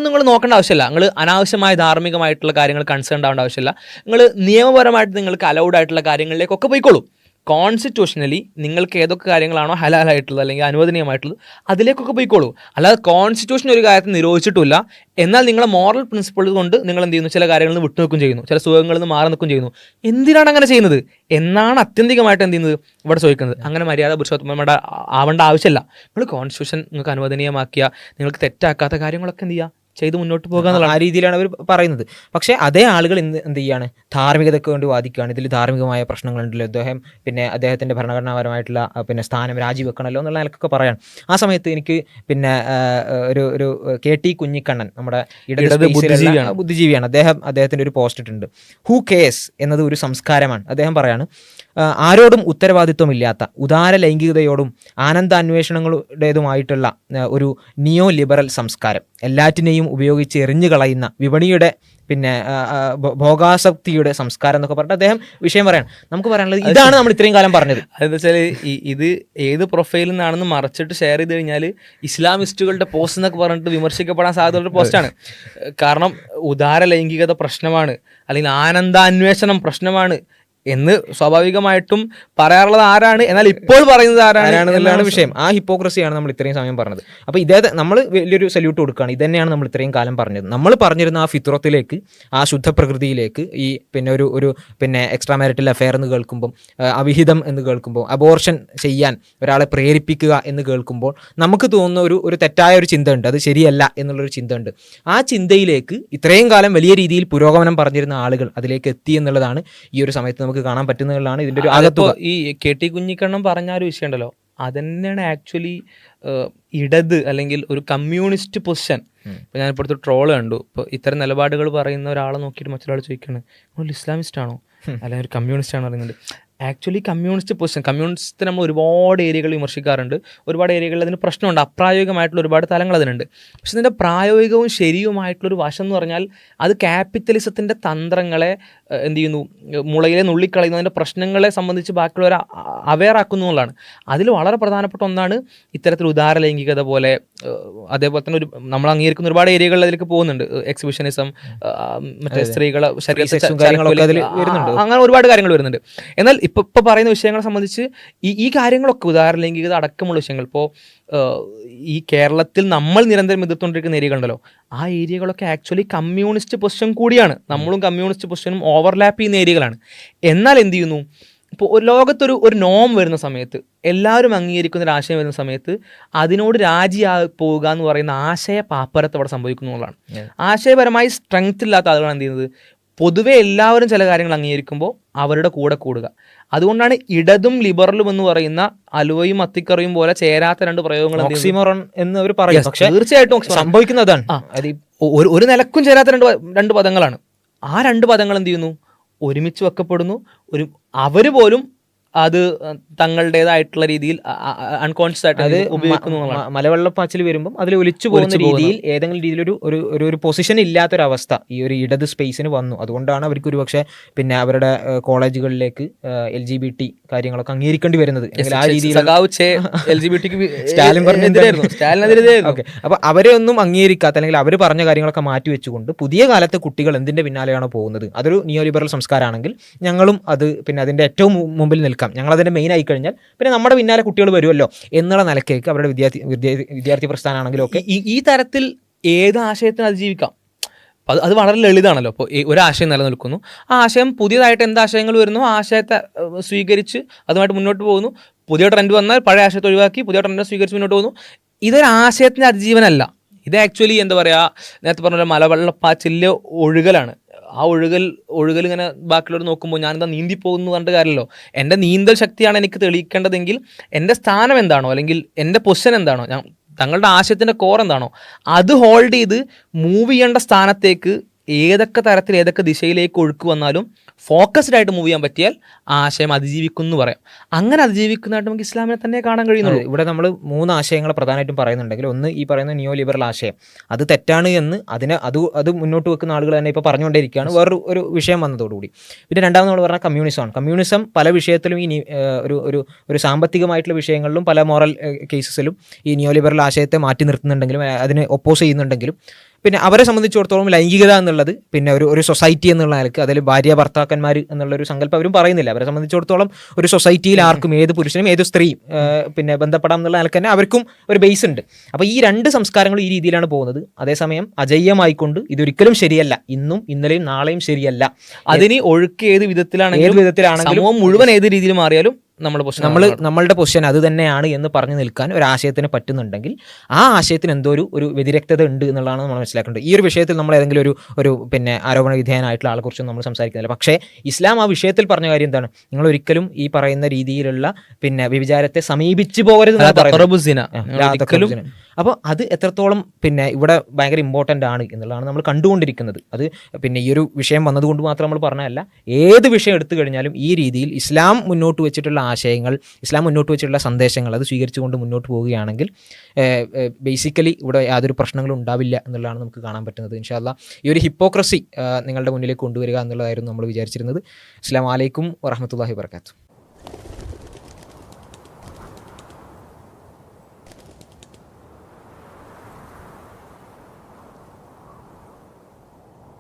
നിങ്ങൾ നോക്കേണ്ട ആവശ്യമില്ല. നിങ്ങൾ അനാവശ്യമായ ധാർമ്മികമായിട്ടുള്ള കാര്യങ്ങൾ കൺസേൺ ആവേണ്ട ആവശ്യമില്ല. നിങ്ങൾ നിയമപരമായിട്ട് നിങ്ങൾക്ക് അലൗഡ് ആയിട്ടുള്ള കാര്യങ്ങളിലേക്കൊക്കെ പോയിക്കോളൂ. കോൺസ്റ്റിറ്റ്യൂഷനലി നിങ്ങൾക്ക് ഏതൊക്കെ കാര്യങ്ങളാണോ ഹലാലായിട്ടുള്ളത് അല്ലെങ്കിൽ അനുവദനീയമായിട്ടുള്ളത് അതിലേക്കൊക്കെ പോയിക്കോളൂ. അല്ലാതെ കോൺസ്റ്റിറ്റ്യൂഷൻ ഒരു കാര്യത്തിൽ നിരോധിച്ചിട്ടില്ല, എന്നാൽ നിങ്ങളെ മോറൽ പ്രിൻസിപ്പിൾ കൊണ്ട് നിങ്ങൾ എന്ത് ചെയ്യുന്നു, ചില കാര്യങ്ങളിൽ നിന്ന് വിട്ടുനിൽക്കും ചെയ്യുന്നു, ചില സുഖങ്ങളിൽ നിന്ന് മാറി നിൽക്കും ചെയ്യുന്നു. എന്തിനാണ് അങ്ങനെ ചെയ്യുന്നത് എന്നാണ് ആത്യന്തികമായിട്ട് എന്ത് ചെയ്യുന്നത് ഇവിടെ ചോദിക്കുന്നത്. അങ്ങനെ മര്യാദ പുരുഷോത്തമയുടെ ആവേണ്ട ആവശ്യമില്ല. നിങ്ങൾ കോൺസ്റ്റിറ്റ്യൂഷൻ നിങ്ങൾക്ക് അനുവദനീയമാക്കിയ, നിങ്ങൾക്ക് തെറ്റാക്കാത്ത കാര്യങ്ങളൊക്കെ എന്ത് ചെയ്യുക, ചെയ്ത് മുന്നോട്ട് പോകുക എന്നുള്ള ആ രീതിയിലാണ് അവർ പറയുന്നത്. പക്ഷേ അതേ ആളുകൾ എന്ത് ചെയ്യാണ്, ധാർമ്മികതയ്ക്ക് വേണ്ടി വാദിക്കുകയാണ്. ഇതിൽ ധാർമ്മികമായ പ്രശ്നങ്ങളുണ്ടല്ലോ, പിന്നെ അദ്ദേഹത്തിൻ്റെ ഭരണഘടനാപരമായിട്ടുള്ള സ്ഥാനം രാജിവെക്കണമല്ലോ എന്നുള്ള നിലക്കൊക്കെ പറയാണ്. ആ സമയത്ത് എനിക്ക് ഒരു KT കുഞ്ഞിക്കണ്ണൻ, നമ്മുടെ ബുദ്ധിജീവിയാണ്, അദ്ദേഹത്തിൻ്റെ ഒരു പോസ്റ്റ് ഇട്ടുണ്ട്. ഹൂ കേസ് എന്നത് ഒരു സംസ്കാരമാണ്. അദ്ദേഹം പറയാണ്, ആരോടും ഉത്തരവാദിത്വമില്ലാത്ത ഉദാര ലൈംഗികതയോടും ആനന്ദാന്വേഷണങ്ങളുടേതുമായിട്ടുള്ള ഒരു നിയോ ലിബറൽ സംസ്കാരം, എല്ലാറ്റിനെയും ഉപയോഗിച്ച് എറിഞ്ഞു കളയുന്ന വിപണിയുടെ ഭോഗാസക്തിയുടെ സംസ്കാരം എന്നൊക്കെ പറഞ്ഞിട്ട് അദ്ദേഹം വിഷയം പറയാണ്. നമുക്ക് പറയാനുള്ളത് ഇതാണ് നമ്മൾ ഇത്രയും കാലം പറഞ്ഞത്. അതെന്താ വെച്ചാൽ ഇത് ഏത് പ്രൊഫൈലിൽ നിന്നാണെന്ന് മറച്ചിട്ട് ഷെയർ ചെയ്ത് കഴിഞ്ഞാൽ ഇസ്ലാമിസ്റ്റുകളുടെ പോസ്റ്റ് എന്നൊക്കെ പറഞ്ഞിട്ട് വിമർശിക്കപ്പെടാൻ സാധ്യതയുള്ള പോസ്റ്റാണ്. കാരണം ഉദാര ലൈംഗികത പ്രശ്നമാണ്, അല്ലെങ്കിൽ ആനന്ദാന്വേഷണം പ്രശ്നമാണ് എന്ന് സ്വാഭാവികമായിട്ടും പറയാറുള്ളത് ആരാണ്, എന്നാൽ ഇപ്പോൾ പറയുന്നത് ആരാണെന്നുള്ളതാണ് വിഷയം. ആ ഹിപ്പോക്രസിയാണ് നമ്മൾ ഇത്രയും സമയം പറഞ്ഞത്. അപ്പോൾ നമ്മൾ വലിയൊരു സല്യൂട്ട് കൊടുക്കുകയാണ്. ഇത് തന്നെയാണ് നമ്മൾ ഇത്രയും കാലം പറഞ്ഞത്. നമ്മൾ പറഞ്ഞിരുന്ന ആ ഫിത്രത്തിലേക്ക്, ആ ശുദ്ധ പ്രകൃതിയിലേക്ക്, ഈ ഒരു എക്സ്ട്രാ മാരിറ്റൽ അഫെയർ എന്ന് കേൾക്കുമ്പോൾ, അവിഹിതം എന്ന് കേൾക്കുമ്പോൾ, അബോർഷൻ ചെയ്യാൻ ഒരാളെ പ്രേരിപ്പിക്കുക എന്ന് കേൾക്കുമ്പോൾ നമുക്ക് തോന്നുന്ന ഒരു തെറ്റായ ഒരു ചിന്ത ഉണ്ട്, അത് ശരിയല്ല എന്നുള്ളൊരു ചിന്ത ഉണ്ട്. ആ ചിന്തയിലേക്ക് ഇത്രയും കാലം വലിയ രീതിയിൽ പുരോഗമനം പറഞ്ഞിരുന്ന ആളുകൾ അതിലേക്ക് എത്തി എന്നുള്ളതാണ് ഈ ഒരു സമയത്ത് നമുക്ക് കാണാൻ പറ്റുന്നതാണ് ഇതിന്റെ ഒരു ആകത്തുക. ഈ KT കുഞ്ഞിക്കണ്ണൻ പറഞ്ഞ ഒരു വിഷയം ഉണ്ടല്ലോ, അതന്നെയാണ് ആക്ച്വലി ഇടത് അല്ലെങ്കിൽ ഒരു കമ്മ്യൂണിസ്റ്റ് പൊസിഷൻ. ഇപ്പൊ ഞാനിപ്പോൾ അടുത്ത് ട്രോള് കണ്ടു. ഇപ്പൊ ഇത്തരം നിലപാടുകൾ പറയുന്ന ഒരാളെ നോക്കിയിട്ട് മറ്റൊരാൾ ചോദിക്കുകയാണ്, നിങ്ങൾ ഇസ്ലാമിസ്റ്റ് ആണോ അല്ലെങ്കിൽ ഒരു കമ്മ്യൂണിസ്റ്റ് ആണോ പറയുന്നത്. ആക്ച്വലി കമ്മ്യൂണിസ്റ്റ് പൊസിഷൻ, കമ്മ്യൂണിസ്റ്റ് നമ്മൾ ഒരുപാട് ഏരിയകൾ വിമർശിക്കാറുണ്ട്, ഒരുപാട് ഏരിയകളിൽ അതിന് പ്രശ്നമുണ്ട്, അപ്രായോഗികമായിട്ടുള്ള ഒരുപാട് തലങ്ങൾ അതിനുണ്ട്. പക്ഷെ ഇതിൻ്റെ പ്രായോഗികവും ശരിയുമായിട്ടുള്ളൊരു വശം എന്ന് പറഞ്ഞാൽ അത് ക്യാപിറ്റലിസത്തിൻ്റെ തന്ത്രങ്ങളെ എന്ത് ചെയ്യുന്നു, മുളയിലെ നുള്ളിക്കളയുന്നതിൻ്റെ പ്രശ്നങ്ങളെ സംബന്ധിച്ച് ബാക്കിയുള്ളവർ അവെയർ ആക്കുന്നു എന്നുള്ളതാണ്. അതിൽ വളരെ പ്രധാനപ്പെട്ട ഒന്നാണ് ഇത്തരത്തിൽ ഉദാര ലൈംഗികത പോലെ, അതേപോലെ തന്നെ നമ്മൾ അംഗീകരിക്കുന്ന ഒരുപാട് ഏരിയകളിൽ അതിലേക്ക് പോകുന്നുണ്ട്. എക്സിബിഷനിസം, മറ്റേ സ്ത്രീകളെ അങ്ങനെ ഒരുപാട് കാര്യങ്ങൾ വരുന്നുണ്ട്. എന്നാൽ ഇപ്പോൾ പറയുന്ന വിഷയങ്ങളെ സംബന്ധിച്ച് ഈ കാര്യങ്ങളൊക്കെ ഉദാര ലൈംഗികത അടക്കമുള്ള വിഷയങ്ങൾ, ഇപ്പോൾ ഈ കേരളത്തിൽ നമ്മൾ നിരന്തരം എതിർത്തുകൊണ്ടിരിക്കുന്ന ഏരിയകളുണ്ടല്ലോ, ആ ഏരിയകളൊക്കെ ആക്ച്വലി കമ്മ്യൂണിസ്റ്റ് പൊസിഷൻ കൂടിയാണ്. നമ്മളും കമ്മ്യൂണിസ്റ്റ് പൊസിഷനും ഓവർലാപ്പ് ചെയ്യുന്ന ഏരിയകളാണ്. എന്നാൽ എന്ത് ചെയ്യുന്നു, ഇപ്പോൾ ഒരു ലോകത്തൊരു നോം വരുന്ന സമയത്ത്, എല്ലാവരും അംഗീകരിക്കുന്ന ഒരു ആശയം വരുന്ന സമയത്ത് അതിനോട് പോവുക എന്ന് പറയുന്ന ആശയ പാപ്പരത്ത് അവിടെ സംഭവിക്കുന്നു എന്നുള്ളതാണ്. ആശയപരമായി സ്ട്രെങ്ത് ഇല്ലാത്ത ആളുകളാണ് എന്ത് ചെയ്യുന്നത്, പൊതുവെ എല്ലാവരും ചില കാര്യങ്ങൾ അംഗീകരിക്കുമ്പോൾ അവരുടെ കൂടെ കൂടുക. അതുകൊണ്ടാണ് ഇടതും ലിബറലും എന്ന് പറയുന്ന അലുവയും അത്തിക്കറിയും പോലെ ചേരാത്ത രണ്ട് പ്രയോഗങ്ങൾ എന്ന് അവർ പറയും. തീർച്ചയായിട്ടും സംഭവിക്കുന്നതാണ്. ഒരു നിലക്കും ചേരാത്ത രണ്ട് പദങ്ങളാണ്. ആ രണ്ട് പദങ്ങൾ എന്ത് ചെയ്യുന്നു, ഒരുമിച്ച് വെക്കപ്പെടുന്നു. അവര് പോലും അത് തങ്ങളുടേതായിട്ടുള്ള രീതിയിൽ അൺകോൺഷ്യസ് ആയിട്ട് ഉപയോഗിക്കുന്നു. മലവെള്ളപ്പാച്ചിൽ വരുമ്പോൾ അതിൽ ഒലിച്ചു പോകുന്ന രീതിയിൽ ഏതെങ്കിലും രീതിയിലൊരു ഒരു പൊസിഷൻ ഇല്ലാത്തൊരവസ്ഥ ഈ ഒരു ഇടത് സ്പേസിന് വന്നു. അതുകൊണ്ടാണ് അവർക്ക് ഒരുപക്ഷെ അവരുടെ കോളേജുകളിലേക്ക് LGBT കാര്യങ്ങളൊക്കെ അംഗീകരിക്കേണ്ടി വരുന്നത്. ആ രീതിയിൽ അപ്പൊ അവരെ ഒന്നും അംഗീകരിക്കാത്ത, അല്ലെങ്കിൽ അവർ പറഞ്ഞ കാര്യങ്ങളൊക്കെ മാറ്റി വെച്ചുകൊണ്ട് പുതിയ കാലത്തെ കുട്ടികൾ എന്തിന്റെ പിന്നാലെയാണോ പോകുന്നത്, അതൊരു നിയോ ലിബറൽ സംസ്കാരമാണെങ്കിൽ ഞങ്ങളും അത് അതിന്റെ ഏറ്റവും മുമ്പിൽ നിൽക്കാം, ഞങ്ങളതിൻ്റെ മെയിൻ ആയി കഴിഞ്ഞാൽ പിന്നെ നമ്മുടെ പിന്നാലെ കുട്ടികൾ വരുമല്ലോ എന്നുള്ള നിലക്കേക്ക് അവരുടെ വിദ്യാർത്ഥി പ്രസ്ഥാനമാണെങ്കിലും ഒക്കെ ഈ തരത്തിൽ ഏത് ആശയത്തിന് അതിജീവിക്കാം. അത് വളരെ ലളിതമാണല്ലോ. ഇപ്പോൾ ഒരു ആശയം നിലനിൽക്കുന്നു, ആ ആശയം പുതിയതായിട്ട് എന്ത് ആശയങ്ങൾ വരുന്നു ആ ആശയത്തെ സ്വീകരിച്ച് അതുമായിട്ട് മുന്നോട്ട് പോകുന്നു. പുതിയ ട്രെൻഡ് വന്നാൽ പഴയ ആശയത്തെ ഒഴിവാക്കി പുതിയ ട്രെൻഡ് സ്വീകരിച്ച് മുന്നോട്ട് പോകുന്നു. ഇതൊരു ആശയത്തിൻ്റെ അതിജീവനല്ല. ഇത് ആക്ച്വലി എന്താ പറയുക, നേരത്തെ പറഞ്ഞ മലവെള്ളപ്പാച്ചിലെ ഒഴുകലാണ്. ആ ഒഴുകൽ ഇങ്ങനെ ബാക്കിയുള്ളവർ നോക്കുമ്പോൾ ഞാനെന്താ നീന്തിപ്പോകുന്നു പറഞ്ഞിട്ട് കാര്യമല്ലോ. എൻ്റെ നീന്തൽ ശക്തിയാണ് എനിക്ക് തെളിയിക്കേണ്ടതെങ്കിൽ എൻ്റെ സ്ഥാനം എന്താണോ അല്ലെങ്കിൽ എൻ്റെ പൊസിഷൻ എന്താണോ, തങ്ങളുടെ ആശയത്തിൻ്റെ കോർ എന്താണോ അത് ഹോൾഡ് ചെയ്ത് മൂവ് ചെയ്യേണ്ട സ്ഥാനത്തേക്ക് ഏതൊക്കെ തരത്തിൽ ഏതൊക്കെ ദിശയിലേക്ക് ഒഴുക്ക് വന്നാലും ഫോക്കസ്ഡ് ആയിട്ട് മൂവ് ചെയ്യാൻ പറ്റിയാൽ ആശയം അതിജീവിക്കുന്നു പറയാം. അങ്ങനെ അതിജീവിക്കുന്നതായിട്ട് നമുക്ക് ഇസ്ലാമിനെ തന്നെ കാണാൻ കഴിയുന്നുള്ളൂ. ഇവിടെ നമ്മൾ 3 ആശയങ്ങൾ പ്രധാനമായിട്ടും പറയുന്നുണ്ടെങ്കിൽ, ഒന്ന് ഈ പറയുന്ന നിയോ ലിബറൽ ആശയം, അത് തെറ്റാണ് എന്ന് അത് മുന്നോട്ട് വെക്കുന്ന ആളുകൾ തന്നെ ഇപ്പോൾ പറഞ്ഞുകൊണ്ടേയിരിക്കുകയാണ് വേറൊരു വിഷയം വന്നതോടുകൂടി. പിന്നെ രണ്ടാമത് നമ്മൾ പറഞ്ഞാൽ കമ്മ്യൂണിസമാണ്. കമ്മ്യൂണിസം പല വിഷയത്തിലും ഈ ഒരു സാമ്പത്തികമായിട്ടുള്ള വിഷയങ്ങളിലും പല മോറൽ കേസസിലും ഈ നിയോ ലിബറൽ ആശയത്തെ മാറ്റി നിർത്തുന്നുണ്ടെങ്കിലും അതിനെ ഒപ്പോസ് ചെയ്യുന്നുണ്ടെങ്കിലും പിന്നെ അവരെ സംബന്ധിച്ചിടത്തോളം ലൈംഗികത എന്നുള്ളത് പിന്നെ ഒരു സൊസൈറ്റി എന്നുള്ള നിലക്ക് അതിൽ ഭാര്യ ഭർത്താക്കന്മാർ എന്നുള്ളൊരു സങ്കല്പം അവരും പറയുന്നില്ല. അവരെ സംബന്ധിച്ചിടത്തോളം ഒരു സൊസൈറ്റിയിൽ ആർക്കും ഏത് പുരുഷനും ഏത് സ്ത്രീയും പിന്നെ ബന്ധപ്പെടാം എന്നുള്ള നിലക്ക് തന്നെ അവർക്കും ഒരു ബേസ് ഉണ്ട്. അപ്പോൾ ഈ രണ്ട് സംസ്കാരങ്ങളും ഈ രീതിയിലാണ് പോകുന്നത്. അതേസമയം അജയ്യമായിക്കൊണ്ട് ഇതൊരിക്കലും ശരിയല്ല, ഇന്നും ഇന്നലെയും നാളെയും ശരിയല്ല. അതിന് ഒഴുക്ക് ഏത് വിധത്തിലാണെങ്കിലും സമൂഹം മുഴുവൻ ഏത് രീതിയിൽ മാറിയാലും നമ്മളുടെ പൊസിഷൻ അത് തന്നെയാണ് എന്ന് പറഞ്ഞു നിൽക്കാൻ ഒരു ആശയത്തിന് പറ്റുന്നുണ്ടെങ്കിൽ ആ ആശയത്തിന് എന്തോ ഒരു വ്യതിരക്തത ഉണ്ട് എന്നുള്ളതാണ് നമ്മൾ മനസ്സിലാക്കേണ്ടത്. ഈ ഒരു വിഷയത്തിൽ നമ്മൾ ഏതെങ്കിലും ഒരു പിന്നെ ആരോപണ വിധേയനായിട്ടുള്ള ആളെക്കുറിച്ചും നമ്മൾ സംസാരിക്കുന്നില്ല. പക്ഷേ ഇസ്ലാം ആ വിഷയത്തിൽ പറഞ്ഞ കാര്യം എന്താണ്? നിങ്ങൾ ഒരിക്കലും ഈ പറയുന്ന രീതിയിലുള്ള പിന്നെ വ്യഭിചാരത്തെ സമീപിച്ചു പോകരുത്. അപ്പോൾ അത് എത്രത്തോളം പിന്നെ ഇവിടെ ഭയങ്കര ഇമ്പോർട്ടൻ്റ് ആണ് എന്നുള്ളതാണ് നമ്മൾ കണ്ടുകൊണ്ടിരിക്കുന്നത്. അത് പിന്നെ ഈ ഒരു വിഷയം വന്നതുകൊണ്ട് മാത്രം നമ്മൾ പറഞ്ഞതല്ല, ഏത് വിഷയം എടുത്തു കഴിഞ്ഞാലും ഈ രീതിയിൽ ഇസ്ലാം മുന്നോട്ട് വെച്ചിട്ടുള്ള ആശയങ്ങൾ, ഇസ്ലാം മുന്നോട്ട് വെച്ചിട്ടുള്ള സന്ദേശങ്ങൾ അത് സ്വീകരിച്ചുകൊണ്ട് മുന്നോട്ട് പോവുകയാണെങ്കിൽ ബേസിക്കലി ഇവിടെ യാതൊരു പ്രശ്നങ്ങളും ഉണ്ടാവില്ല എന്നുള്ളതാണ് നമുക്ക് കാണാൻ പറ്റുന്നത്. ഇൻഷാ അല്ലാഹ് ഈ ഒരു ഹിപ്പോക്രസി നിങ്ങളുടെ മുന്നിലേക്ക് കൊണ്ടുവരിക എന്നുള്ളതായിരുന്നു നമ്മൾ വിചാരിച്ചിരുന്നത്. അസ്സലാമു അലൈക്കും വറഹ്മത്തുള്ളാഹി വബറകാതുഹു.